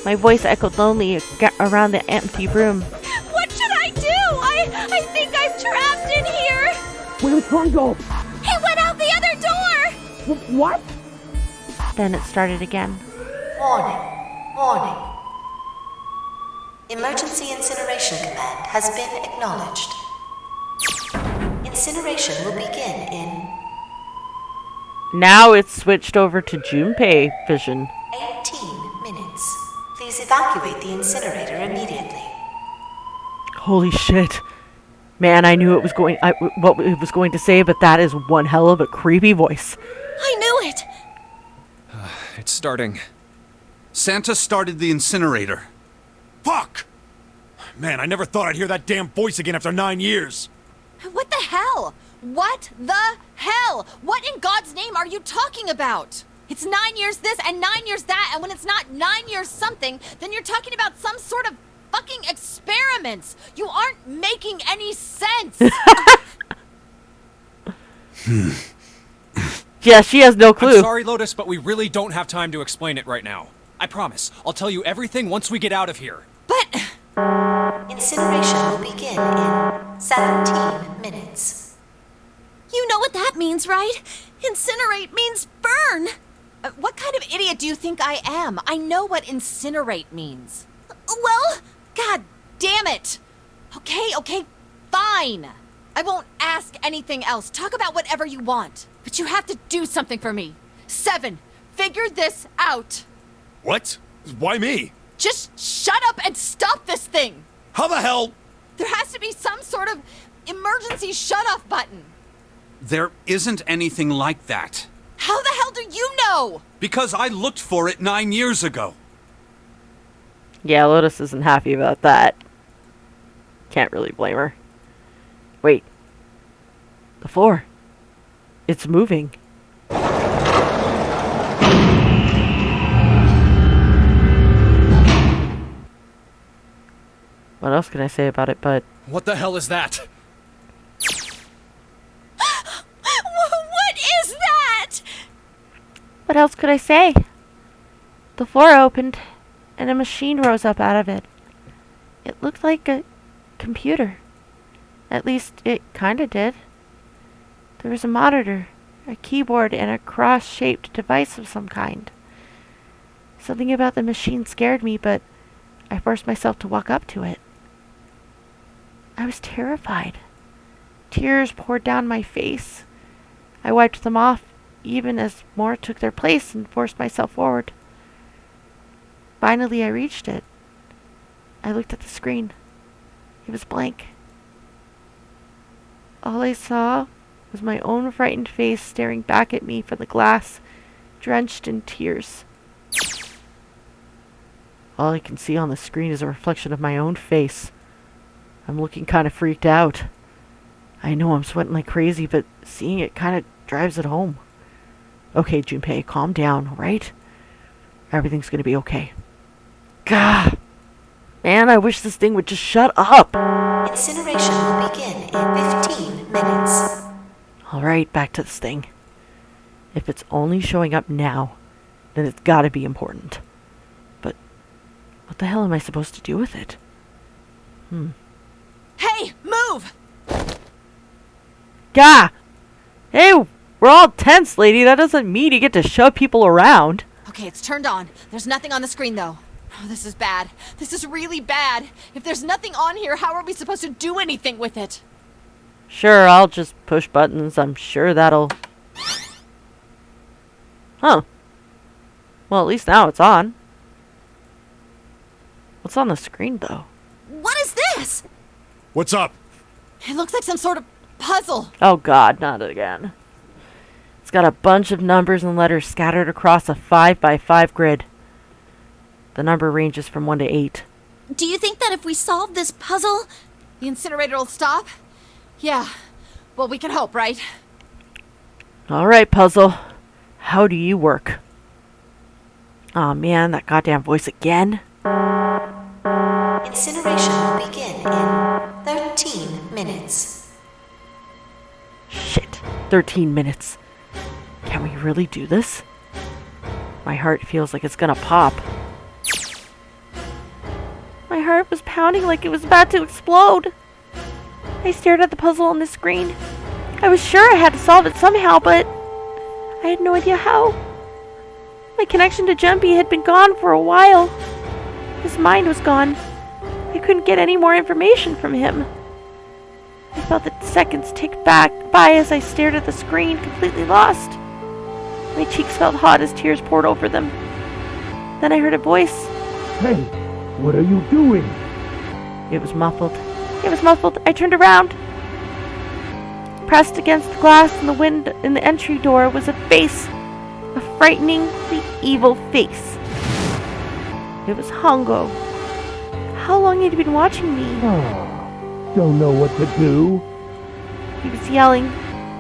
My voice echoed lonely around the empty room. What should I do? I think I'm trapped in here! Where's Hongo? He went out the other door! What? Then it started again. Warning. Warning. Emergency Incineration Command has been acknowledged. Incineration will begin in... Now it's switched over to Junpei vision. 18 minutes. Please evacuate the incinerator immediately. Holy shit. Man, I knew what it was going to say, but that is one hell of a creepy voice. I knew it! It's starting. Santa started the incinerator. Fuck! Man, I never thought I'd hear that damn voice again after 9 years. What the hell? What the hell? What in God's name are you talking about? It's 9 years this and 9 years that, and when it's not 9 years something, then you're talking about some sort of fucking experiments. You aren't making any sense. Yeah, she has no clue. I'm sorry, Lotus, but we really don't have time to explain it right now. I promise. I'll tell you everything once we get out of here. But... Incineration will begin in 17 minutes. You know what that means, right? Incinerate means burn. idiot do you think I am? I know what incinerate means. Well, god damn it! Okay, fine. I won't ask anything else. Talk about whatever you want. But you have to do something for me. 7, figure this out. What? Why me? Just shut up and stop this thing! How the hell? There has to be some sort of emergency shut-off button. There isn't anything like that. How the hell do you know? Because I looked for it 9 years ago. Yeah, Lotus isn't happy about that. Can't really blame her. Wait. The floor. It's moving. What else can I say about it, but... What the hell is that? What is that? What else could I say? The floor opened, and a machine rose up out of it. It looked like a computer. At least, it kinda did. There was a monitor, a keyboard, and a cross-shaped device of some kind. Something about the machine scared me, but I forced myself to walk up to it. I was terrified. Tears poured down my face. I wiped them off, even as more took their place, and forced myself forward. Finally, I reached it. I looked at the screen. It was blank. All I saw was my own frightened face staring back at me from the glass, drenched in tears. All I can see on the screen is a reflection of my own face. I'm looking kind of freaked out. I know I'm sweating like crazy, but seeing it kind of drives it home. Okay, Junpei, calm down, alright? Everything's gonna be okay. Gah! Man, I wish this thing would just shut up! Incineration will begin in 15 minutes. Alright, back to this thing. If it's only showing up now, then it's gotta be important. But what the hell am I supposed to do with it? Hey, move! Gah! Hey, we're all tense, lady. That doesn't mean you get to shove people around. Okay, it's turned on. There's nothing on the screen, though. Oh, this is bad. This is really bad. If there's nothing on here, how are we supposed to do anything with it? Sure, I'll just push buttons. I'm sure that'll... Huh. Well, at least now it's on. What's on the screen, though? What is this? What's up? It looks like some sort of puzzle. Oh god, not again. It's got a bunch of numbers and letters scattered across a 5x5 grid. The number ranges from 1 to 8. Do you think that if we solve this puzzle... The incinerator will stop? Yeah. Well, we can hope, right? Alright, puzzle. How do you work? Aw, man, that goddamn voice again. Incineration will begin in 13 minutes. Shit. 13 minutes. Can we really do this? My heart feels like it's gonna pop. My heart was pounding like it was about to explode. I stared at the puzzle on the screen. I was sure I had to solve it somehow, but I had no idea how. My connection to Junpei had been gone for a while. His mind was gone. I couldn't get any more information from him. I felt the seconds tick by as I stared at the screen, completely lost. My cheeks felt hot as tears poured over them. Then I heard a voice. Hey, what are you doing? It was muffled. I turned around. Pressed against the glass in the wind in the entry door was a face. A frighteningly evil face. It was Hongo. How long had he been watching me? Don't know what to do? He was yelling,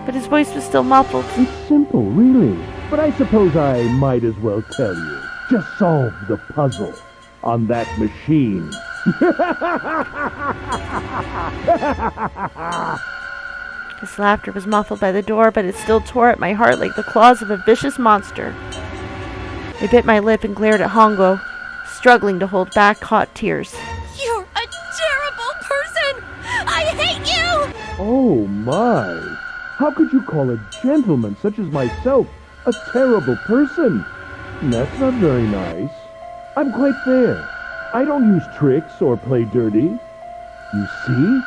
but his voice was still muffled. It's simple, really. But I suppose I might as well tell you. Just solve the puzzle on that machine. His laughter was muffled by the door, but it still tore at my heart like the claws of a vicious monster. I bit my lip and glared at Hongo, struggling to hold back hot tears. You're a terrible person! I hate you! Oh my! How could you call a gentleman such as myself a terrible person? That's not very nice. I'm quite fair. I don't use tricks or play dirty. You see?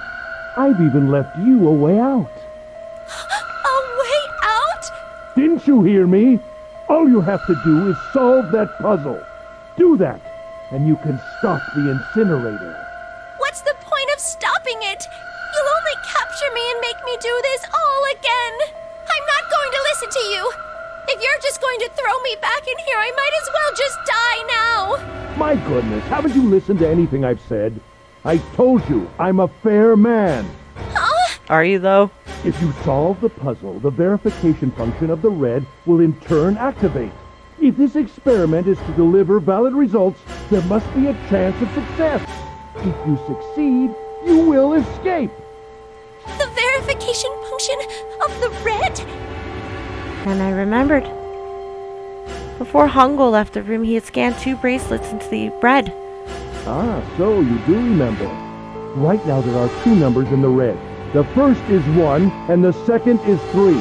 I've even left you a way out. A way out? Didn't you hear me? All you have to do is solve that puzzle. Do that, and you can stop the incinerator. What's the point of stopping it? You'll only capture me and make me do this all again. I'm not going to listen to you. If you're just going to throw me back in here, I might as well just die now. My goodness, haven't you listened to anything I've said? I told you, I'm a fair man. Huh? Are you, though? If you solve the puzzle, the verification function of the red will in turn activate. If this experiment is to deliver valid results, there must be a chance of success. If you succeed, you will escape. The verification function of the red? And I remembered. Before Hongo left the room, he had scanned 2 bracelets into the red. Ah, so you do remember. Right now there are 2 numbers in the red. The first is 1, and the second is 3.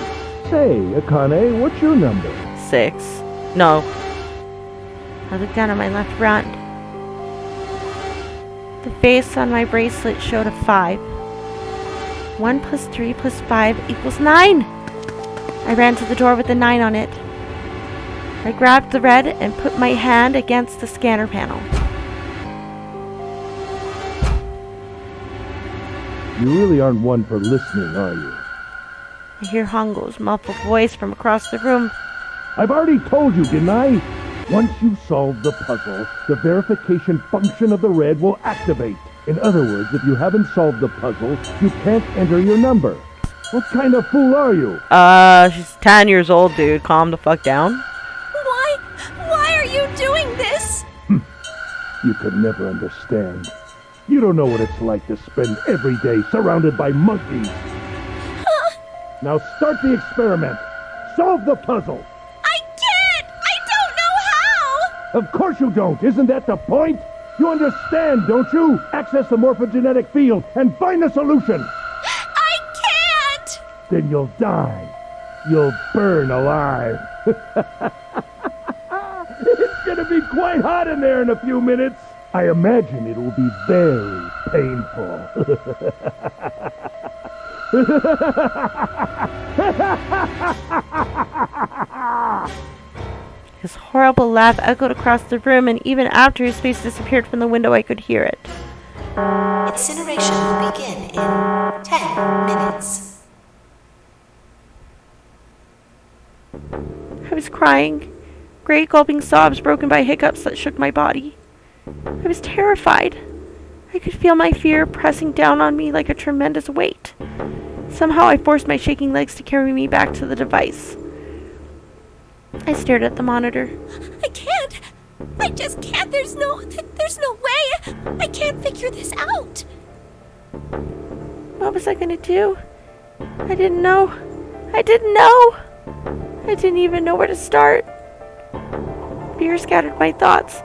Say, Akane, what's your number? 6. No. I looked down at my left front. The face on my bracelet showed a 5. 1 plus 3 plus 5 equals 9. I ran to the door with the 9 on it. I grabbed the red and put my hand against the scanner panel. You really aren't one for listening, are you? I hear Hongo's muffled voice from across the room. I've already told you, didn't I? Once you solve the puzzle, the verification function of the red will activate. In other words, if you haven't solved the puzzle, you can't enter your number. What kind of fool are you? She's 10 years old, dude. Calm the fuck down. Why are you doing this? You could never understand. You don't know what it's like to spend every day surrounded by monkeys. Now start the experiment. Solve the puzzle. I can't! I don't know how! Of course you don't. Isn't that the point? You understand, don't you? Access the morphogenetic field and find the solution. I can't! Then you'll die. You'll burn alive. It's gonna be quite hot in there in a few minutes. I imagine it will be very painful. His horrible laugh echoed across the room, and even after his face disappeared from the window, I could hear it. Incineration will begin in 10 minutes. I was crying, great gulping sobs broken by hiccups that shook my body. I was terrified. I could feel my fear pressing down on me like a tremendous weight. Somehow I forced my shaking legs to carry me back to the device. I stared at the monitor. I can't. I just can't. There's no way. I can't figure this out. What was I gonna do? I didn't know. I didn't even know where to start. Fear scattered my thoughts,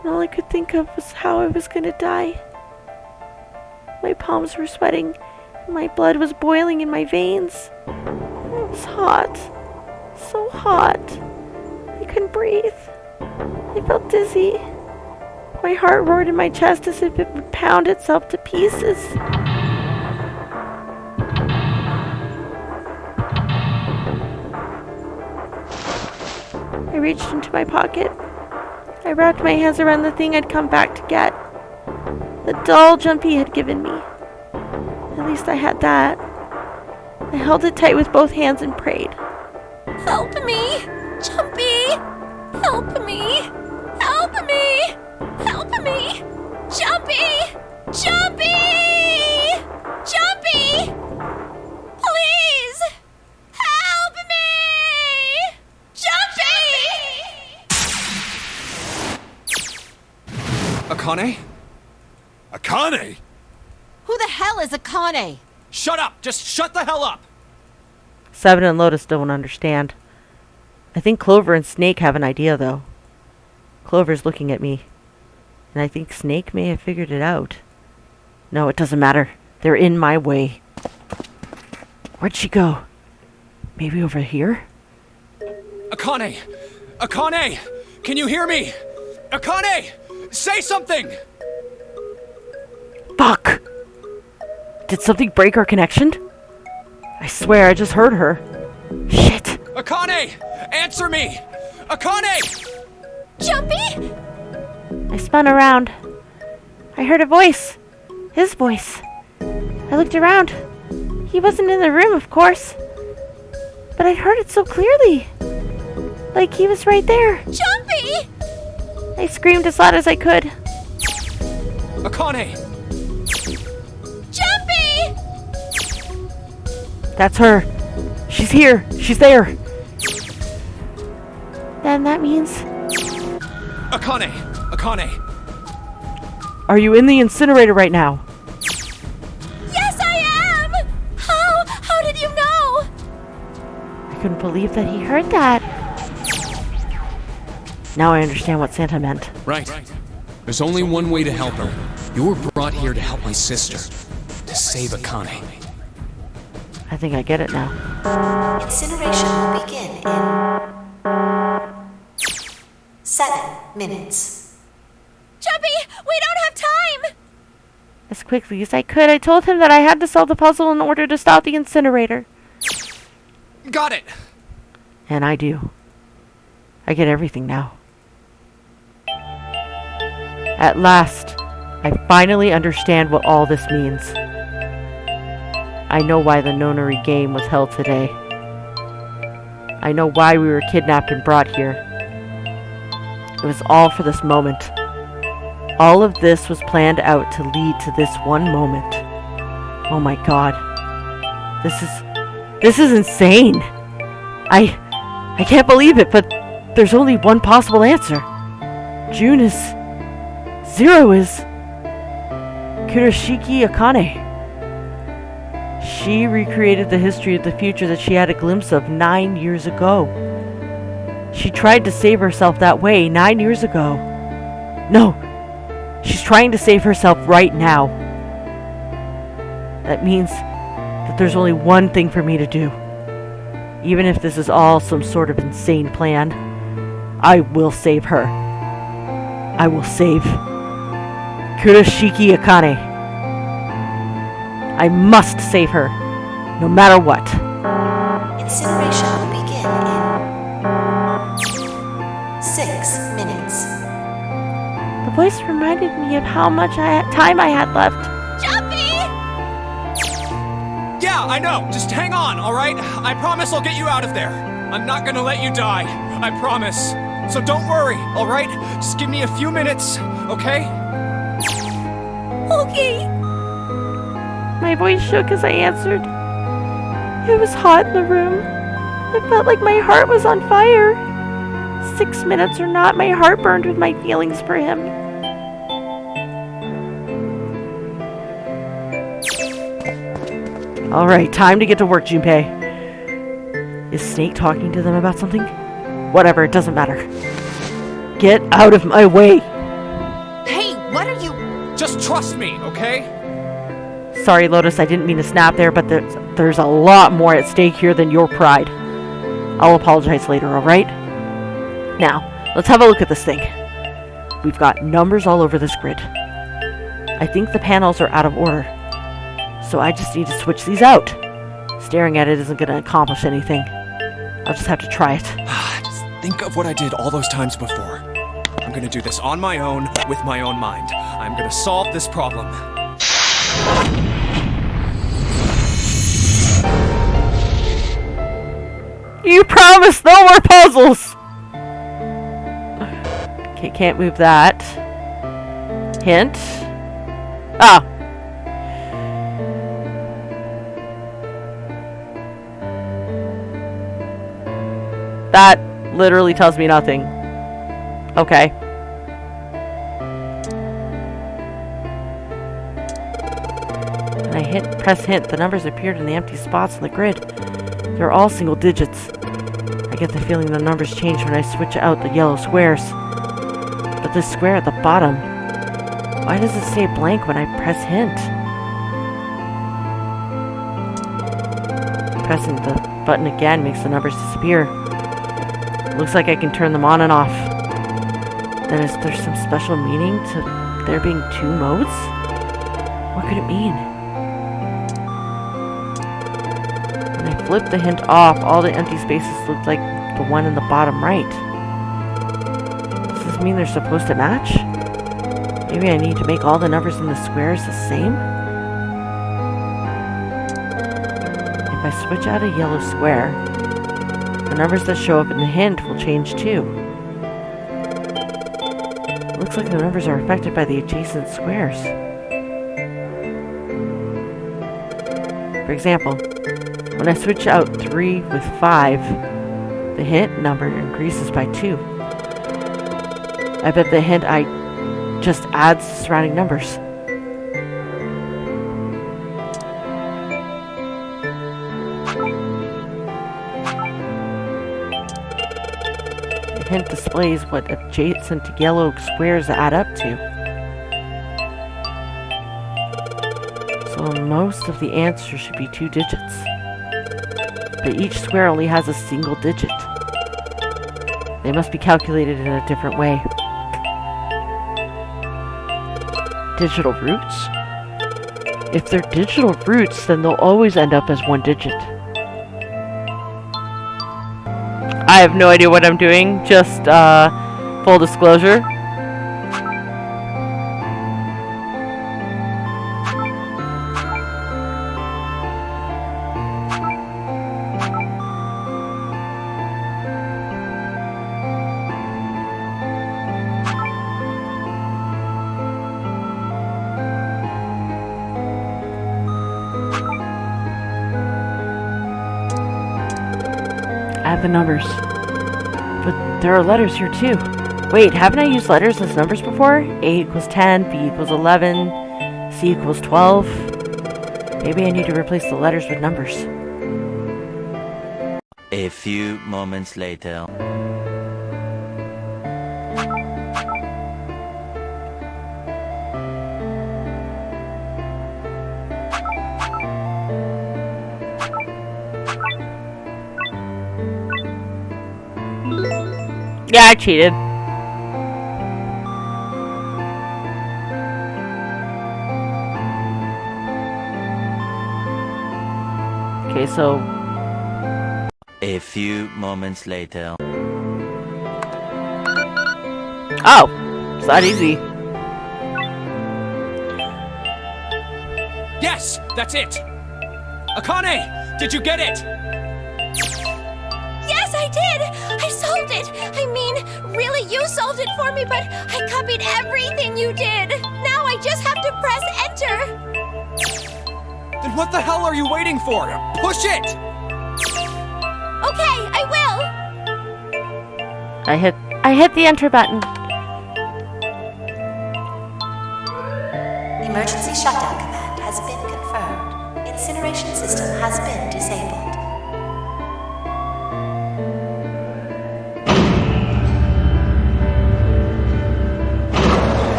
and all I could think of was how I was gonna die. My palms were sweating, and my blood was boiling in my veins. It was hot. So hot. I couldn't breathe. I felt dizzy. My heart roared in my chest as if it would pound itself to pieces. I reached into my pocket. I wrapped my hands around the thing I'd come back to get. The doll Junpei had given me. At least I had that. I held it tight with both hands and prayed. Help me! Junpei! Help me! Help me! Help me! Junpei! Junpei! Junpei! Please! Help me! Junpei! Akane? Akane? Who the hell is Akane? Shut up! Just shut the hell up! Seven and Lotus don't understand. I think Clover and Snake have an idea, though. Clover's looking at me, and I think Snake may have figured it out. No, it doesn't matter. They're in my way. Where'd she go? Maybe over here? Akane! Akane! Can you hear me? Akane! Say something! Fuck! Did something break our connection? I swear I just heard her. Shit! Akane! Answer me! Akane! Junpei? I spun around. I heard a voice. His voice. I looked around. He wasn't in the room, of course. But I heard it so clearly. Like he was right there. Junpei! I screamed as loud as I could. Akane! Junpei! That's her. She's here. She's there. Then that means... Akane! Akane! Are you in the incinerator right now? Yes, I am! How did you know? I couldn't believe that he heard that. Now I understand what Santa meant. Right. There's only one way to help her. You were brought here to help my sister. To save Akane. I think I get it now. Incineration will begin in 7 minutes. Junpei, we don't have time! As quickly as I could, I told him that I had to solve the puzzle in order to stop the incinerator. Got it! And I do. I get everything now. At last, I finally understand what all this means. I know why the Nonary game was held today. I know why we were kidnapped and brought here. It was all for this moment. All of this was planned out to lead to this one moment. Oh my god. This is insane. I can't believe it, but there's only one possible answer. June is... 0 is... Kurashiki Akane. She recreated the history of the future that she had a glimpse of 9 years ago. She tried to save herself that way 9 years ago. No, she's trying to save herself right now. That means that there's only one thing for me to do. Even if this is all some sort of insane plan, I will save her. I will save Kurashiki Akane. I must save her, no matter what. Incineration will begin in 6 minutes. The voice reminded me of how much time I had left. Junpei! Yeah, I know. Just hang on, alright? I promise I'll get you out of there. I'm not gonna let you die. I promise. So don't worry, alright? Just give me a few minutes, okay? Okay. My voice shook as I answered. It was hot in the room. It felt like my heart was on fire. 6 minutes or not, my heart burned with my feelings for him. Alright, time to get to work, Junpei. Is Snake talking to them about something? Whatever, it doesn't matter. Get out of my way! Hey, what are you... Just trust me, okay? Sorry, Lotus, I didn't mean to snap there, but there's a lot more at stake here than your pride. I'll apologize later, alright? Now, let's have a look at this thing. We've got numbers all over this grid. I think the panels are out of order. So I just need to switch these out. Staring at it isn't going to accomplish anything. I'll just have to try it. Just think of what I did all those times before. I'm gonna do this on my own, with my own mind. I'm gonna solve this problem. You promised no more puzzles! Okay, can't move that. Hint. Ah! That literally tells me nothing. Okay. When I press hint, the numbers appeared in the empty spots in the grid. They're all single digits. I get the feeling the numbers change when I switch out the yellow squares. But this square at the bottom, why does it stay blank when I press hint? Pressing the button again makes the numbers disappear. Looks like I can turn them on and off. Then is there some special meaning to there being two modes? What could it mean? When I flipped the hint off, all the empty spaces looked like the one in the bottom right. Does this mean they're supposed to match? Maybe I need to make all the numbers in the squares the same? If I switch out a yellow square, the numbers that show up in the hint will change too. It looks like the numbers are affected by the adjacent squares. For example, when I switch out 3 with 5, the hint number increases by 2. I bet the hint I just adds the surrounding numbers. The hint displays what adjacent yellow squares add up to. So most of the answer should be 2 digits. But each square only has a single digit. They must be calculated in a different way. Digital roots? If they're digital roots, then they'll always end up as 1 digit. I have no idea what I'm doing, just full disclosure. Add the numbers. But there are letters here too. Wait, haven't I used letters as numbers before? A equals 10, B equals 11, C equals 12. Maybe I need to replace the letters with numbers. A few moments later. Yeah, I cheated. Okay, so... A few moments later. Oh! It's that easy. Yes! That's it! Akane! Did you get it? Yes, I did! I solved it! I mean, really, you solved it for me, but I copied everything you did! Now I just have to press enter! Then what the hell are you waiting for? Push it! Okay, I will! I hit the enter button. Emergency shutdown command has been confirmed. Incineration system has been disabled.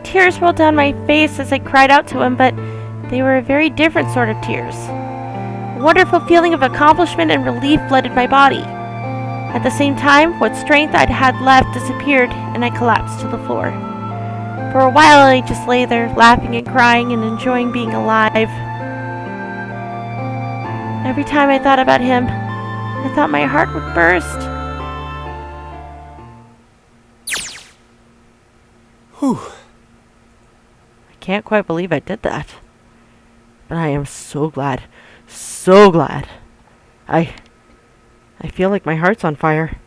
Tears rolled down my face as I cried out to him, but they were a very different sort of tears. A wonderful feeling of accomplishment and relief flooded my body. At the same time, what strength I'd had left disappeared, and I collapsed to the floor. For a while, I just lay there, laughing and crying and enjoying being alive. Every time I thought about him, I thought my heart would burst. Whew. I can't quite believe I did that. But I am so glad. So glad. I feel like my heart's on fire.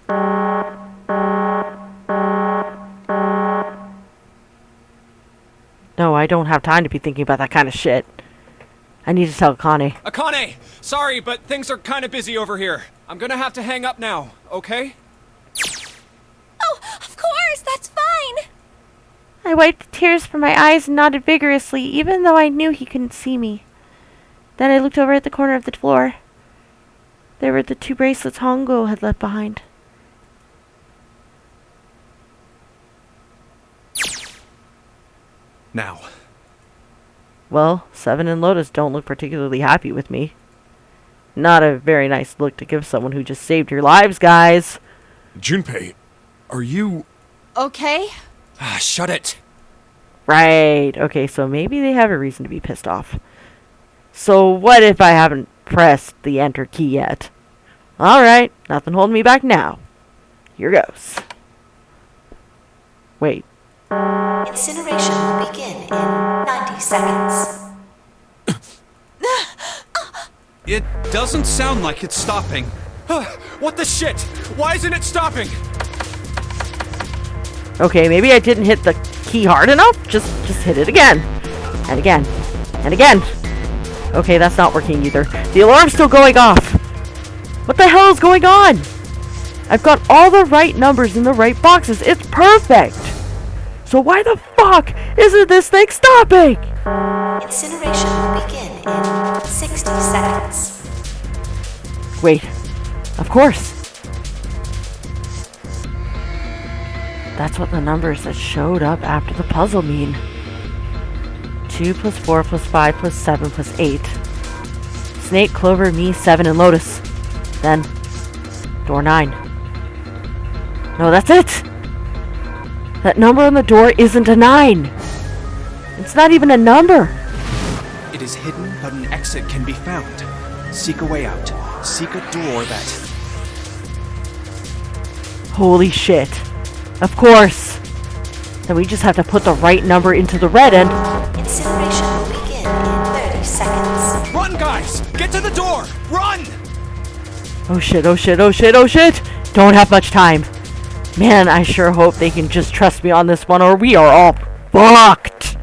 No, I don't have time to be thinking about that kind of shit. I need to tell Akane. Akane! Sorry, but things are kind of busy over here. I'm gonna have to hang up now, okay? Oh, of course, that's fine! I wiped the tears from my eyes and nodded vigorously, even though I knew he couldn't see me. Then I looked over at the corner of the floor. There were the 2 bracelets Hongo had left behind. Now, Well, Seven and Lotus don't look particularly happy with me. Not a very nice look to give someone who just saved your lives, guys. Junpei, are you... Okay? Ah, shut it. Right. Okay, so maybe they have a reason to be pissed off. So what if I haven't pressed the enter key yet? Alright, nothing holding me back now. Here goes. Wait. Incineration will begin in 90 seconds. It doesn't sound like it's stopping. What the shit? Why isn't it stopping? Okay, maybe I didn't hit the key hard enough? Just hit it again. And again. And again. Okay, that's not working either. The alarm's still going off. What the hell is going on? I've got all the right numbers in the right boxes. It's perfect. So why the fuck isn't this thing stopping? Incineration will begin in 60 seconds. Wait. Of course. That's what the numbers that showed up after the puzzle mean. 2 plus 4 plus 5 plus 7 plus 8. Snake, Clover, me, 7, and Lotus. Then, door 9. No, that's it! That number on the door isn't a 9! It's not even a number! It is hidden, but an exit can be found. Seek a way out. Seek a door that... Holy shit. Of course! Then we just have to put the right number into the red end. Incineration will begin in 30 seconds. Run, guys! Get to the door! Run! Oh shit, oh shit, oh shit, oh shit! Don't have much time. Man, I sure hope they can just trust me on this one or we are all fucked!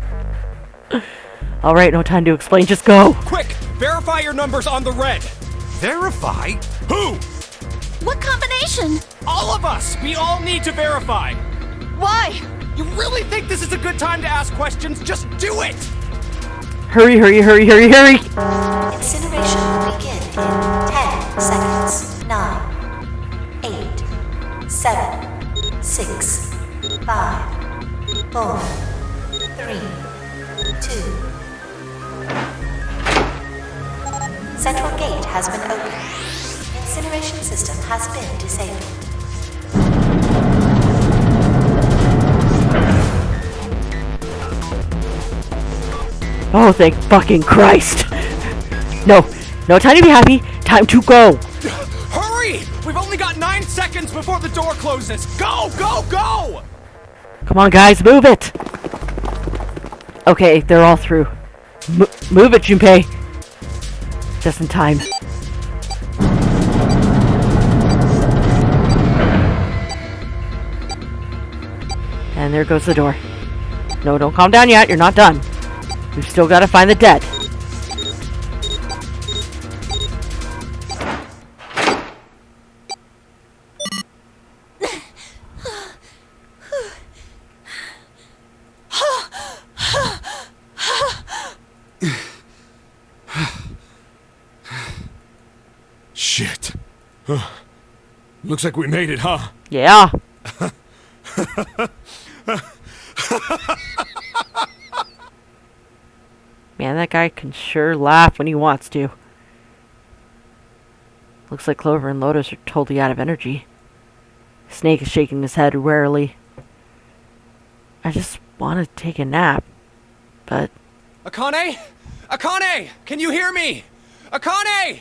Alright, no time to explain, just go! Quick! Verify your numbers on the red! Verify? Who? What combination? All of us! We all need to verify! Why? You really think this is a good time to ask questions? Just do it! Hurry, hurry, hurry, hurry, hurry! Incineration will begin in 10 seconds. 9, 8, 7, 6, 5, 4, 3, 2. Central gate has been opened. Incineration system has been disabled. Oh, thank fucking Christ! No, no time to be happy, time to go! Hurry! We've only got 9 seconds before the door closes! Go, go, go! Come on, guys, move it! Okay, they're all through. Move it, Junpei! Just in time. And there goes the door. No, don't calm down yet, you're not done. We've still got to find the dead. Shit. Looks like we made it, huh? Yeah. Man, that guy can sure laugh when he wants to. Looks like Clover and Lotus are totally out of energy. Snake is shaking his head warily. I just want to take a nap, but... Akane? Akane! Can you hear me? Akane!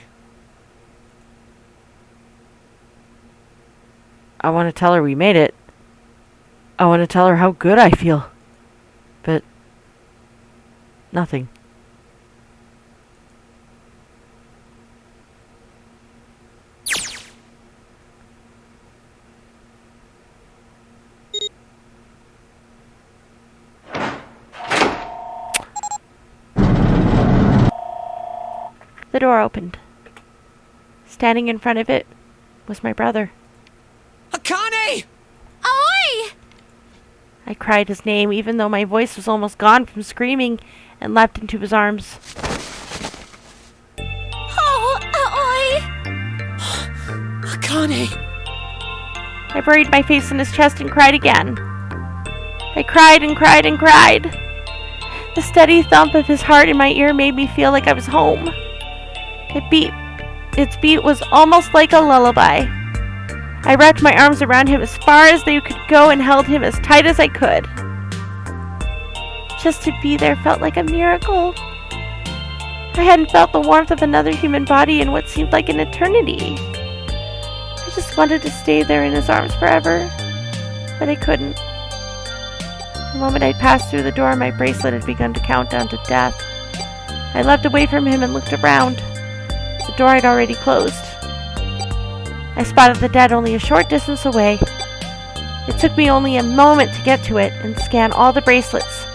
I want to tell her we made it. I want to tell her how good I feel. But... nothing. The door opened. Standing in front of it was my brother. Akane! Oi! I cried his name even though my voice was almost gone from screaming and leapt into his arms. Oh, oi! Akane! I buried my face in his chest and cried again. I cried and cried and cried. The steady thump of his heart in my ear made me feel like I was home. Its beat was almost like a lullaby. I wrapped my arms around him as far as they could go and held him as tight as I could. Just to be there felt like a miracle. I hadn't felt the warmth of another human body in what seemed like an eternity. I just wanted to stay there in his arms forever, but I couldn't. The moment I passed through the door, my bracelet had begun to count down to death. I leapt away from him and looked around. The door had already closed. I spotted the dead only a short distance away. It took me only a moment to get to it and scan all the bracelets.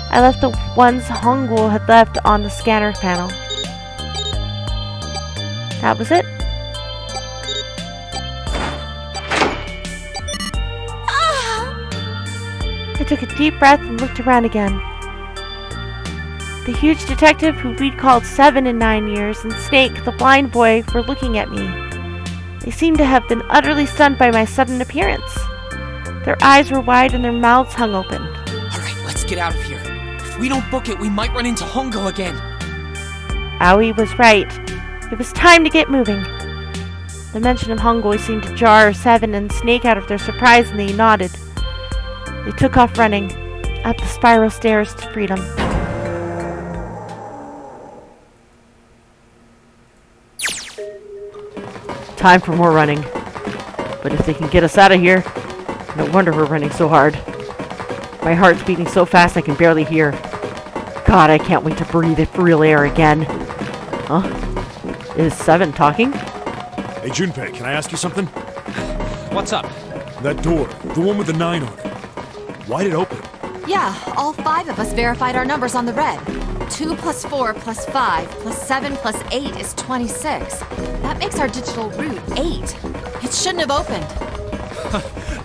I left the ones Hongul had left on the scanner panel. That was it. I took a deep breath and looked around again. The huge detective who we'd called 7 in 9 years and Snake, the blind boy, were looking at me. They seemed to have been utterly stunned by my sudden appearance. Their eyes were wide and their mouths hung open. Alright, let's get out of here. If we don't book it, we might run into Hongo again. Aoi was right. It was time to get moving. The mention of Hongo seemed to jar 7 and Snake out of their surprise, and they nodded. They took off running, up the spiral stairs to freedom. Time for more running. But if they can get us out of here, no wonder we're running so hard. My heart's beating so fast I can barely hear. God, I can't wait to breathe real air again. Huh? Is 7 talking? Hey, Junpei, can I ask you something? What's up? That door, the one with the 9 on it. Why'd it open? Yeah, all 5 of us verified our numbers on the red. 2 plus 4 plus 5 plus 7 plus 8 is 26. That makes our digital route 8. It shouldn't have opened.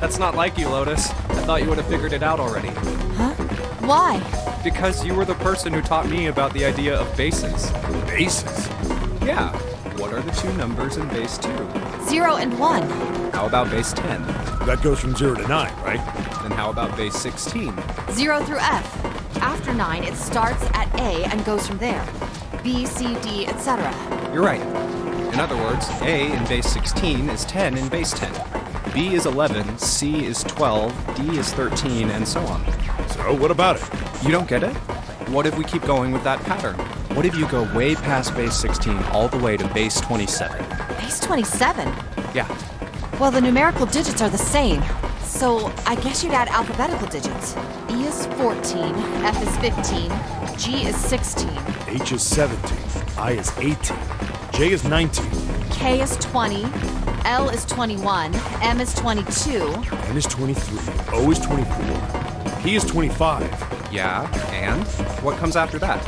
That's not like you, Lotus. I thought you would have figured it out already. Huh? Why? Because you were the person who taught me about the idea of bases. Bases? Yeah. What are the 2 numbers in base 2? 0 and 1. How about base 10? That goes from 0 to 9, right? Then how about base 16? 0 through F. After 9, it starts at A and goes from there. B, C, D, etc. You're right. In other words, A in base 16 is 10 in base 10. B is 11, C is 12, D is 13, and so on. So, what about it? You don't get it? What if we keep going with that pattern? What if you go way past base 16 all the way to base 27? Base 27? Yeah. Well, the numerical digits are the same. So, I guess you'd add alphabetical digits. E is 14, F is 15, G is 16. H is 17, I is 18, J is 19. K is 20, L is 21, M is 22. N is 23, O is 24, P is 25. Yeah, and? What comes after that?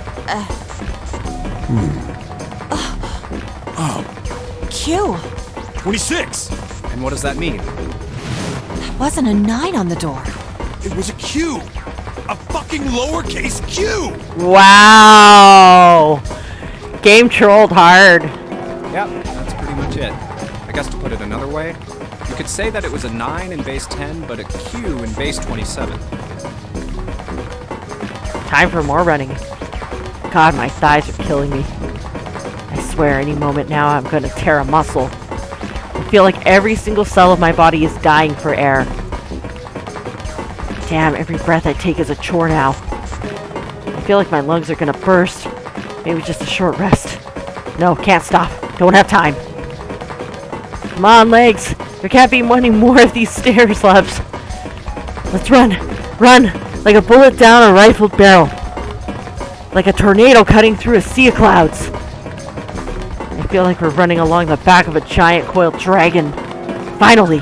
Q. 26! And what does that mean? There wasn't a 9 on the door. It was a Q! A fucking lowercase q! Wow! Game trolled hard. Yep, that's pretty much it. I guess to put it another way, you could say that it was a 9 in base 10, but a Q in base 27. Time for more running. God, my thighs are killing me. I swear any moment now I'm gonna tear a muscle. I feel like every single cell of my body is dying for air. Damn, every breath I take is a chore now. I feel like my lungs are gonna burst. Maybe just a short rest. No, can't stop. Don't have time. Come on, legs. There can't be any more of these stairs left. Let's run. Run! Like a bullet down a rifled barrel. Like a tornado cutting through a sea of clouds. I feel like we're running along the back of a giant coiled dragon. Finally!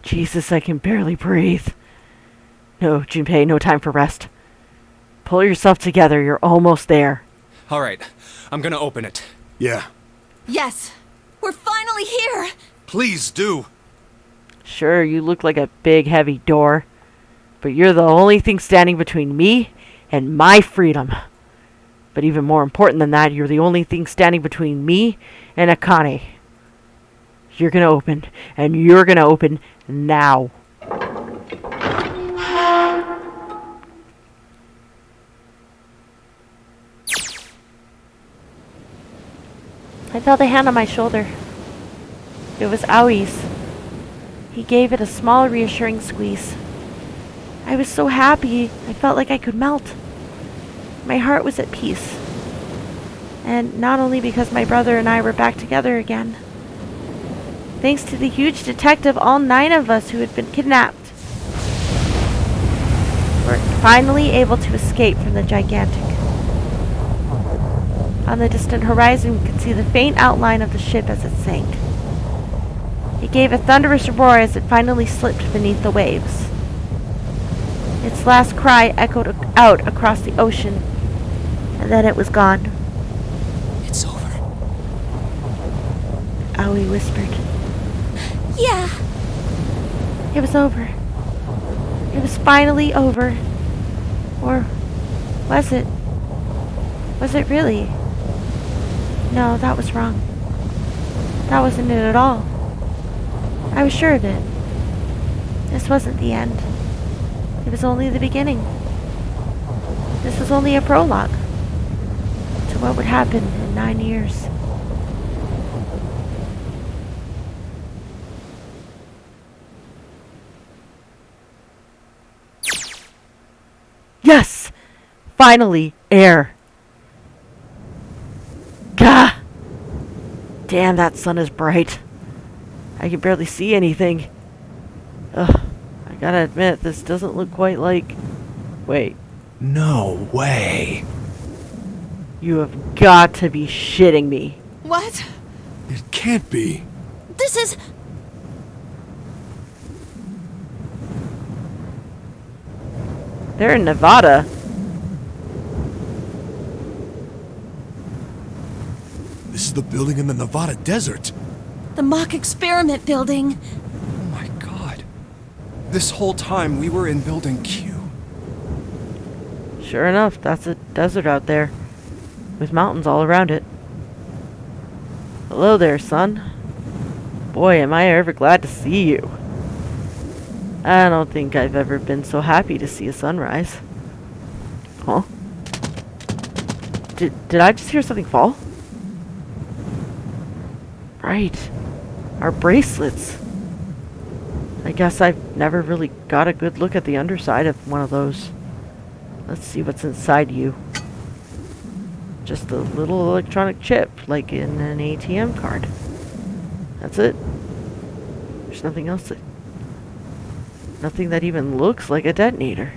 Jesus, I can barely breathe. No, Junpei, no time for rest. Pull yourself together, you're almost there. Alright, I'm gonna open it. Yeah. Yes, we're finally here. Please do. Sure, you look like a big, heavy door, but you're the only thing standing between me and my freedom. But even more important than that, you're the only thing standing between me and Akane. You're gonna open, and you're gonna open now. I felt a hand on my shoulder. It was Aoi's. He gave it a small, reassuring squeeze. I was so happy, I felt like I could melt. My heart was at peace. And not only because my brother and I were back together again. Thanks to the huge detective, all 9 of us who had been kidnapped were finally able to escape from the gigantic. On the distant horizon, we could see the faint outline of the ship as it sank. It gave a thunderous roar as it finally slipped beneath the waves. Its last cry echoed out across the ocean, and then it was gone. It's over. Aoi whispered. Yeah. It was over. It was finally over. Or was it? Was it really? No, that was wrong. That wasn't it at all. I was sure of it. This wasn't the end. It was only the beginning. This was only a prologue to what would happen in 9 years. Yes! Finally, air. Gah! Damn, that sun is bright. I can barely see anything. Ugh, I gotta admit, this doesn't look quite like... Wait. No way. You have got to be shitting me. What? It can't be. This is... They're in Nevada. This is the building in the Nevada desert. the mock experiment building. Oh my god. This whole time we were in Building Q. Sure enough, that's a desert out there, with mountains all around it. Hello there, son. Boy, am I ever glad to see you. I don't think I've ever been so happy to see a sunrise. Huh? Did I just hear something fall? Right. Our bracelets. I guess I've never really got a good look at the underside of one of those. Let's see what's inside you. Just a little electronic chip, like in an ATM card. That's it. There's nothing else that... Nothing that even looks like a detonator.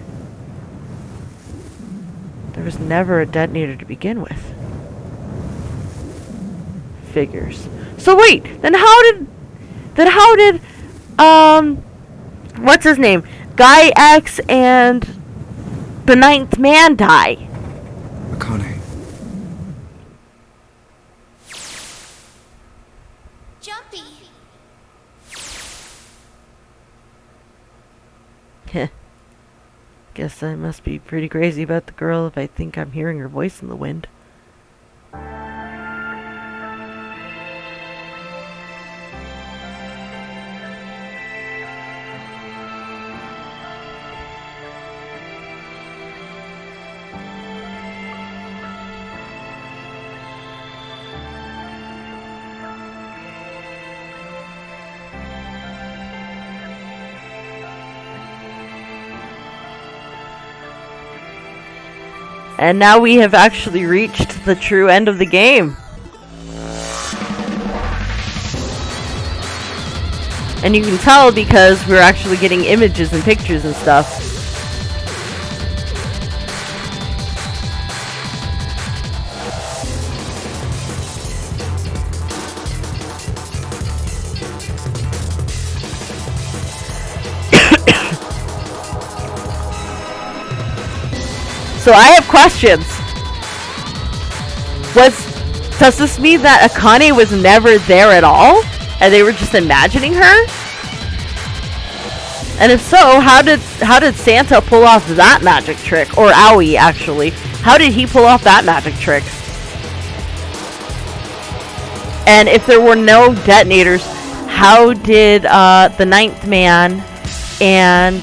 There was never a detonator to begin with. Figures. So wait, then how did what's his name? Guy X and the Ninth Man die? Akane. Junpei. Heh. Guess I must be pretty crazy about the girl if I think I'm hearing her voice in the wind. And now we have actually reached the true end of the game. And you can tell because we're actually getting images and pictures and stuff. So I have questions. Does this mean that Akane was never there at all? And they were just imagining her? And if so, how did Santa pull off that magic trick? Or Aoi, actually. How did he pull off that magic trick? And if there were no detonators, how did the ninth man and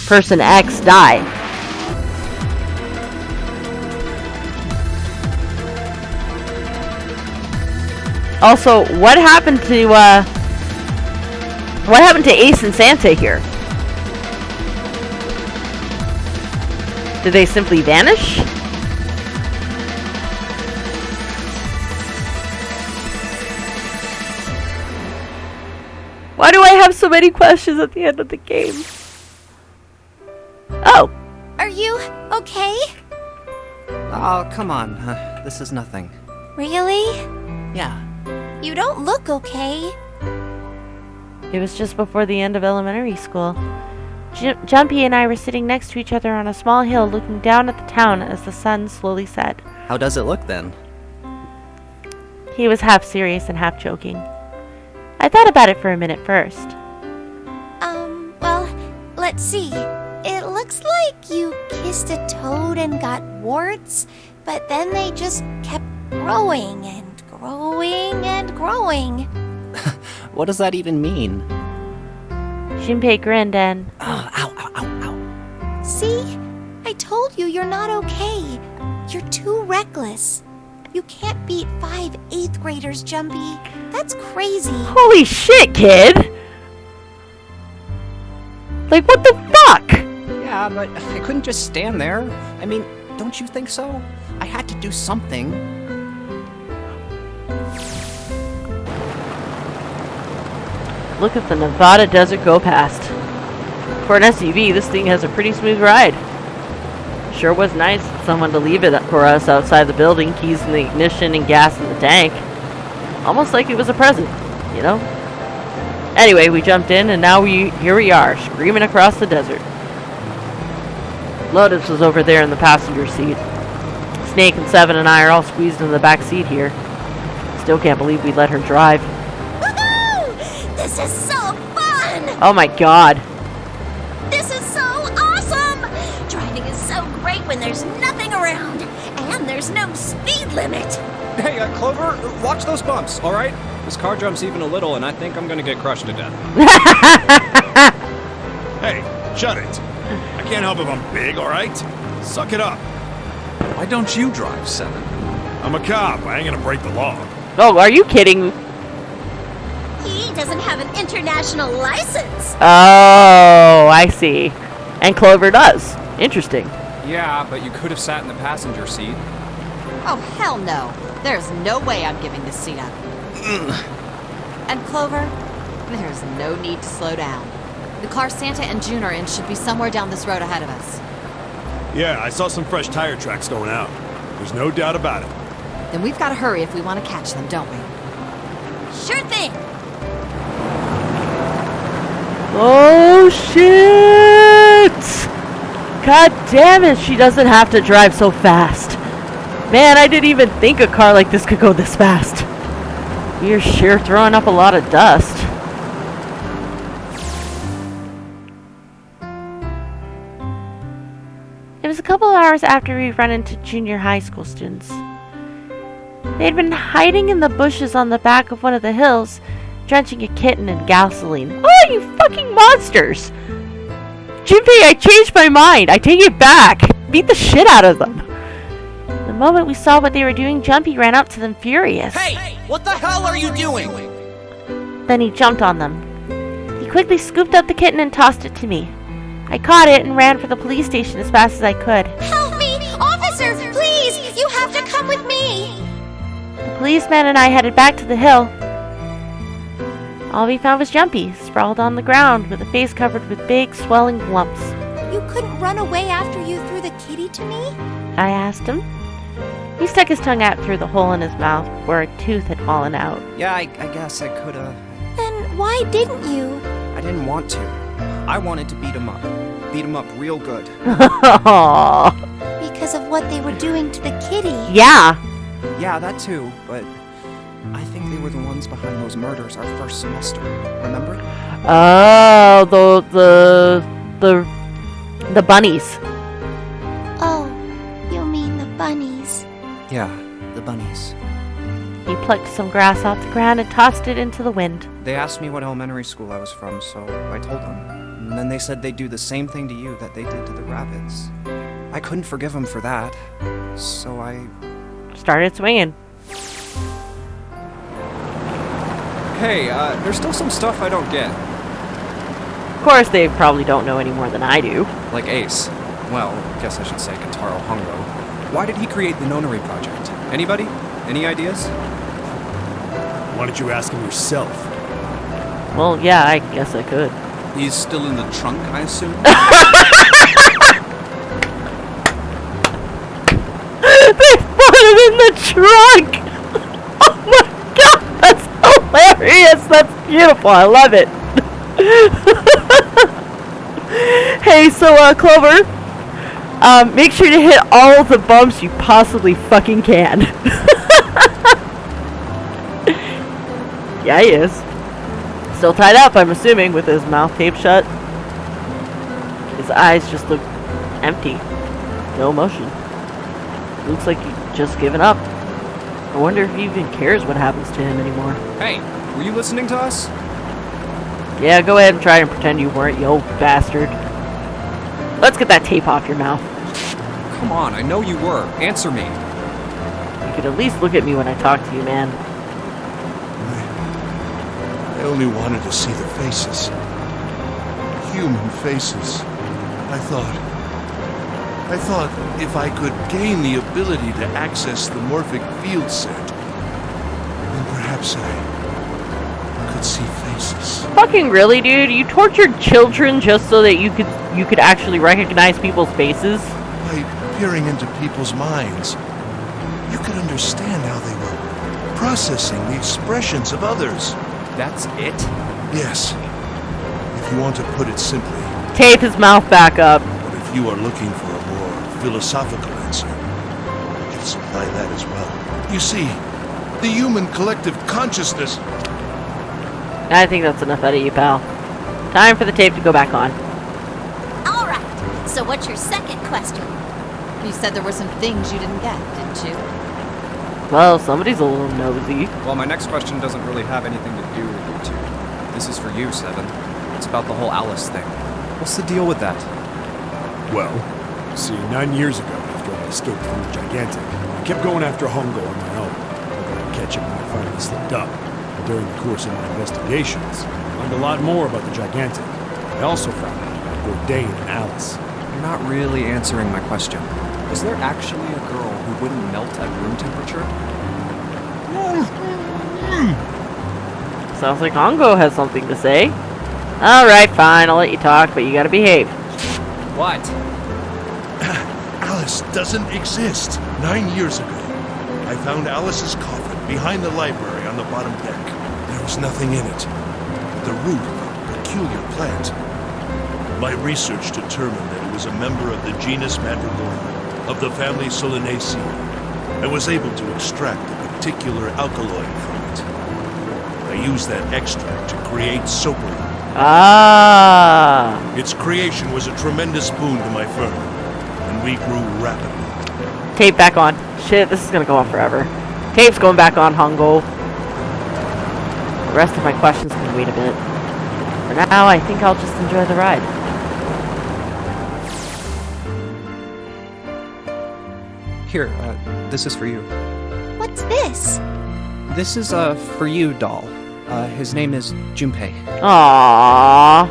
Person X die? Also, what happened to Ace and Santa here? Did they simply vanish? Why do I have so many questions at the end of the game? Oh. Are you okay? Oh, come on. This is nothing. Really? Yeah. You don't look okay. It was just before the end of elementary school. Junpei and I were sitting next to each other on a small hill looking down at the town as the sun slowly set. How does it look then? He was half serious and half joking. I thought about it for a minute first. Well, let's see. It looks like you kissed a toad and got warts, but then they just kept growing and growing and growing. What does that even mean? Junpei grinned and... Oh, ow, ow, ow, ow. See? I told you you're not okay. You're too reckless. You can't beat 5 8th graders, Junpei. That's crazy. Holy shit, kid! Like, what the fuck? Yeah, but I couldn't just stand there. I mean, don't you think so? I had to do something. Look at the Nevada desert go past. For an SUV, this thing has a pretty smooth ride. Sure was nice of someone to leave it for us outside the building, keys in the ignition and gas in the tank. Almost like it was a present, you know? Anyway, we jumped in and now here we are, screaming across the desert. Lotus was over there in the passenger seat. Snake and Seven and I are all squeezed in the back seat here. Still can't believe we let her drive. This is so fun! Oh my god. This is so awesome! Driving is so great when there's nothing around. And there's no speed limit. Hey, Clover, watch those bumps, alright? This car jumps even a little, and I think I'm gonna get crushed to death. Hey, shut it. I can't help if I'm big, alright? Suck it up. Why don't you drive, Seven? I'm a cop. I ain't gonna break the law. Oh, are you kidding? He doesn't have an international license. Oh, I see. And Clover does. Interesting. Yeah, but you could have sat in the passenger seat. Oh, hell no. There's no way I'm giving this seat up. And Clover, there's no need to slow down. The car Santa and June are in should be somewhere down this road ahead of us. Yeah, I saw some fresh tire tracks going out. There's no doubt about it. Then we've got to hurry if we want to catch them, don't we? Sure thing. Oh, shit! God damn it, she doesn't have to drive so fast. Man, I didn't even think a car like this could go this fast. You're sure throwing up a lot of dust. It was a couple of hours after we run into junior high school students. They'd been hiding in the bushes on the back of one of the hills, drenching a kitten in gasoline. Oh, you fucking monsters! Junpei, I changed my mind. I take it back. Beat the shit out of them. The moment we saw what they were doing, Junpei ran up to them furious. Hey! What the hell are you doing? Then he jumped on them. He quickly scooped up the kitten and tossed it to me. I caught it and ran for the police station as fast as I could. Help me! Officer, please! You have to come with me! The policeman and I headed back to the hill. All we found was Junpei, sprawled on the ground with a face covered with big, swelling lumps. You couldn't run away after you threw the kitty to me? I asked him. He stuck his tongue out through the hole in his mouth where a tooth had fallen out. Yeah, I guess I could've. Then why didn't you? I didn't want to. I wanted to beat him up. Beat him up real good. Because of what they were doing to the kitty. Yeah. Yeah, that too, but I think they were the ones behind those murders our first semester. Remember? Oh, the bunnies. Oh, you mean the bunnies. Yeah, the bunnies. He plucked some grass off the ground and tossed it into the wind. They asked me what elementary school I was from, so I told them. And then they said they'd do the same thing to you that they did to the rabbits. I couldn't forgive them for that, so I started swinging. Hey, there's still some stuff I don't get. Of course, they probably don't know any more than I do. Like Ace. Well, guess I should say Kentaro Hongo. Why did he create the Nonary project? Anybody? Any ideas? Why don't you ask him yourself? Well, yeah, I guess I could. He's still in the trunk, I assume? They put it in the trunk! Oh my god, that's hilarious! That's beautiful, I love it. Hey, so, Clover, make sure to hit all of the bumps you possibly fucking can. Yeah, he is. Still tied up, I'm assuming, with his mouth taped shut. His eyes just look empty. No emotion. Looks like he's just given up. I wonder if he even cares what happens to him anymore. Hey, were you listening to us? Yeah, go ahead and try and pretend you weren't, you old bastard. Let's get that tape off your mouth. Come on, I know you were. Answer me. You could at least look at me when I talk to you, man. I only wanted to see the faces. Human faces. I thought if I could gain the ability to access the morphic field set, then perhaps I could see faces. Fucking really, dude? You tortured children just so that you could actually recognize people's faces? By peering into people's minds, you could understand how they were processing the expressions of others. That's it? Yes. If you want to put it simply. Tape his mouth back up. But if you are looking for a more philosophical answer, I can supply that as well. You see, the human collective consciousness. I think that's enough out of you, pal. Time for the tape to go back on. All right. So what's your second question? You said there were some things you didn't get, didn't you? Well, somebody's a little nosy. Well, my next question doesn't really have anything to do with you two. This is for you, Seven. It's about the whole Alice thing. What's the deal with that? Well, see, 9 years ago, after I escaped from the Gigantic, I kept going after Hongo on my own, hoping I'd catch him when I finally slipped up. And during the course of my investigations, I learned a lot more about the Gigantic. I also found out about Bourdain and Alice. You're not really answering my question. Is there actually a girl who wouldn't melt at room temperature? Sounds like Hongo has something to say. Alright, fine, I'll let you talk, but you gotta behave. What? Alice doesn't exist. 9 years ago, I found Alice's coffin behind the library on the bottom deck. There was nothing in it but the root of a peculiar plant. My research determined that it was a member of the genus Mandragora, of the family Solanaceae. I was able to extract a particular alkaloid from it. I used that extract to create soapera. Ah. Its creation was a tremendous boon to my firm, and we grew rapidly. Tape back on. Shit, this is gonna go on forever. Tape's going back on, Hongo. The rest of my questions can wait a bit. For now, I think I'll just enjoy the ride. Here, this is for you. What's this? This is a for you doll. His name is Junpei. Aww.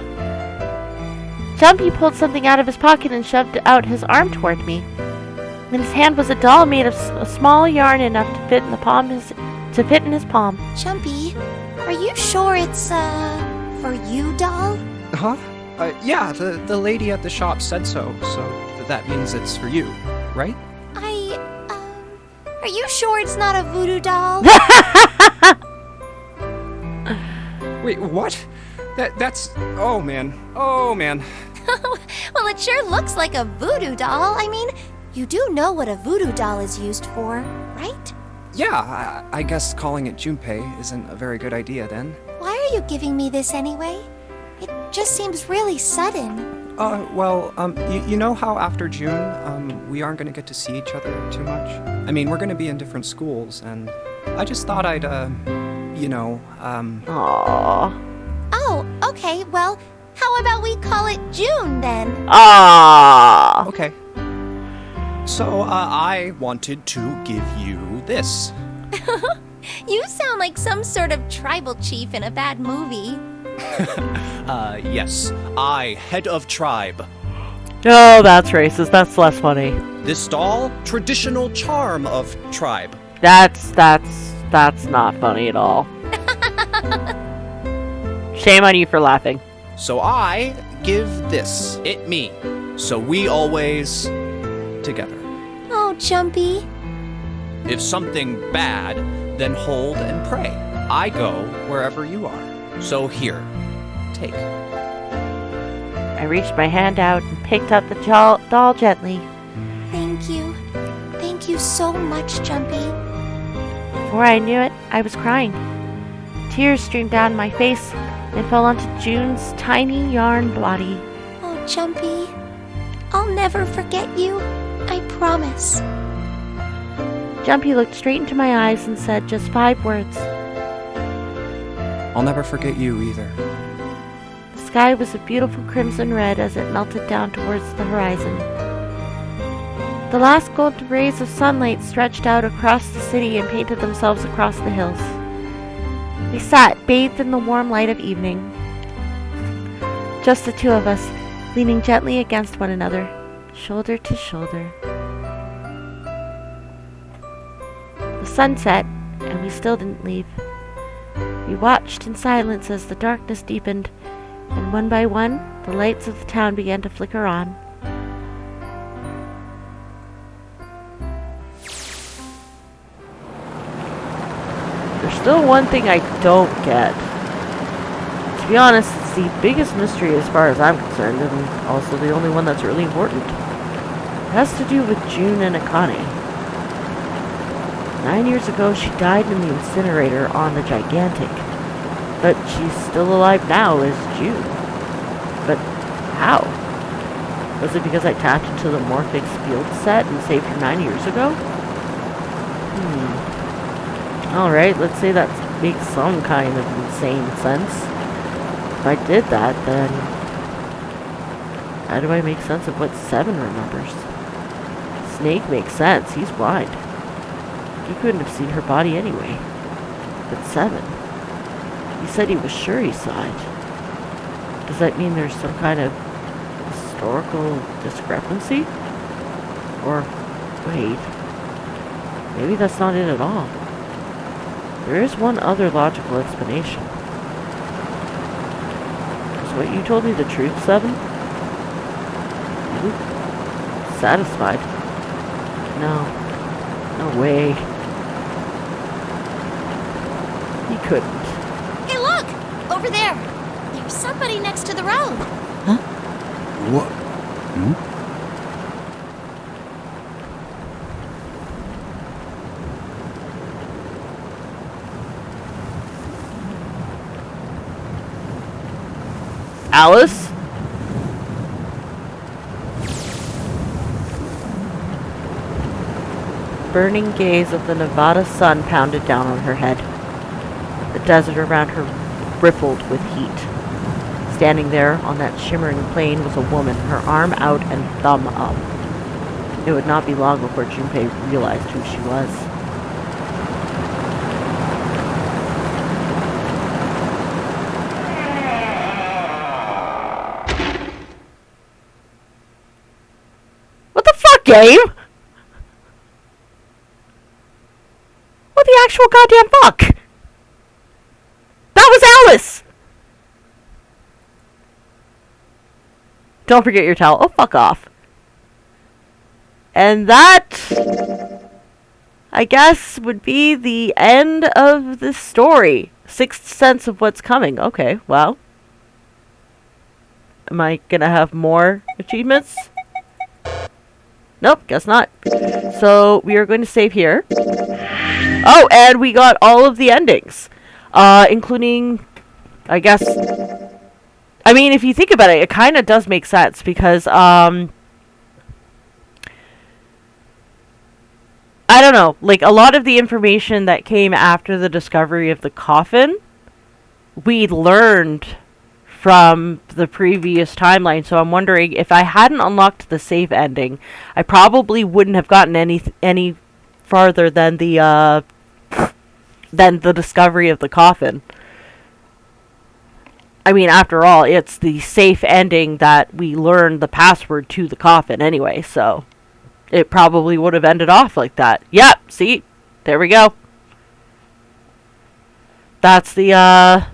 Junpei pulled something out of his pocket and shoved out his arm toward me. In his hand was a doll made of a small yarn enough to fit in the palm his palm. Junpei, are you sure it's for you doll? Huh? Yeah, the lady at the shop said so that means it's for you, right? Are you sure it's not a voodoo doll? Wait, what? That's... Oh, man. Oh, man. Well, it sure looks like a voodoo doll. I mean, you do know what a voodoo doll is used for, right? Yeah, I guess calling it Junpei isn't a very good idea, then. Why are you giving me this anyway? It just seems really sudden. You know how after June, we aren't gonna get to see each other too much? I mean, we're gonna be in different schools, and I just thought I'd, Aww. Oh, okay, well, how about we call it June then? Aww. Okay. So, I wanted to give you this. You sound like some sort of tribal chief in a bad movie. Yes. I, head of tribe. Oh, that's racist. That's less funny. This doll, traditional charm of tribe. That's not funny at all. Shame on you for laughing. So I give this, it me. So we always together. Oh, Junpei. If something bad, then hold and pray. I go wherever you are. So here, take. I reached my hand out and picked up the doll gently. Thank you. Thank you so much, Junpei. Before I knew it, I was crying. Tears streamed down my face and fell onto June's tiny yarn body. Oh, Junpei. I'll never forget you. I promise. Junpei looked straight into my eyes and said just 5 words. I'll never forget you either. The sky was a beautiful crimson red as it melted down towards the horizon. The last golden rays of sunlight stretched out across the city and painted themselves across the hills. We sat, bathed in the warm light of evening. Just the two of us, leaning gently against one another, shoulder to shoulder. The sun set, and we still didn't leave. We watched in silence as the darkness deepened, and one by one, the lights of the town began to flicker on. There's still one thing I don't get. To be honest, it's the biggest mystery as far as I'm concerned, and also the only one that's really important. It has to do with June and Akane. 9 years ago, she died in the incinerator on the Gigantic. But she's still alive now as June. But how? Was it because I tapped into the Morphix field set and saved her 9 years ago? Alright, let's say that makes some kind of insane sense. If I did that, then how do I make sense of what Seven remembers? Snake makes sense, he's blind. He couldn't have seen her body anyway. But Seven, he said he was sure he saw it. Does that mean there's some kind of historical discrepancy? Or, wait, maybe that's not it at all. There is one other logical explanation. Is what you told me the truth, Seven? You look satisfied. No way. He couldn't. Hey, look! Over there! There's somebody next to the road. Huh? What? Alice? Burning gaze of the Nevada sun pounded down on her head. The desert around her rippled with heat. Standing there on that shimmering plain was a woman, her arm out and thumb up. It would not be long before Junpei realized who she was. What the fuck, game? What the actual goddamn fuck? That was Alice! Don't forget your towel. Oh, fuck off. And that, I guess, would be the end of the story. Sixth sense of what's coming. Okay, well. Am I gonna have more achievements? Nope, guess not. So, we are going to save here. Oh, and we got all of the endings. Including, I guess, I mean, if you think about it, it kind of does make sense because, I don't know, like, a lot of the information that came after the discovery of the coffin, we learned from the previous timeline. So I'm wondering, if I hadn't unlocked the safe ending, I probably wouldn't have gotten any farther than the discovery of the coffin. I mean, after all, it's the safe ending that we learned the password to the coffin anyway, so it probably would have ended off like that. Yep, see? There we go. That's the,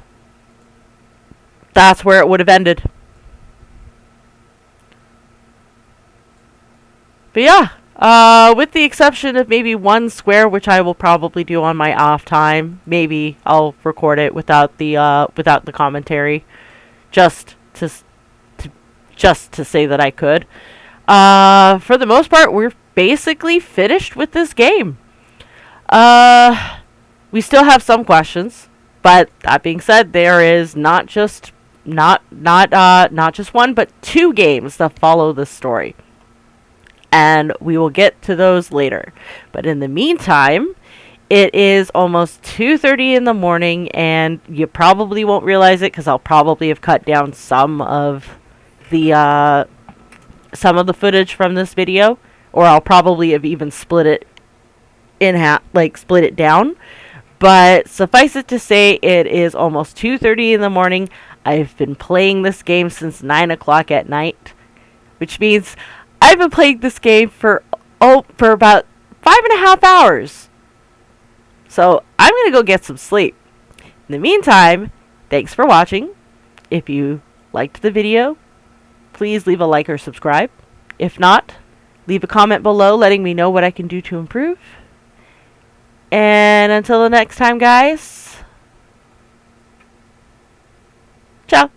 that's where it would have ended. But yeah, with the exception of maybe one square, which I will probably do on my off time. Maybe I'll record it without the commentary, just to say that I could. For the most part, we're basically finished with this game. We still have some questions, but that being said, there is not just one, but 2 games that follow this story. And we will get to those later. But in the meantime, it is almost 2:30 in the morning, and you probably won't realize it because I'll probably have cut down some of the footage from this video, or I'll probably have even split it in half, like split it down. But suffice it to say, it is almost 2:30 in the morning. I've been playing this game since 9 o'clock at night, which means I've been playing this game for about 5.5 hours. So I'm going to go get some sleep. In the meantime, thanks for watching. If you liked the video, please leave a like or subscribe. If not, leave a comment below letting me know what I can do to improve. And until the next time, guys, ciao.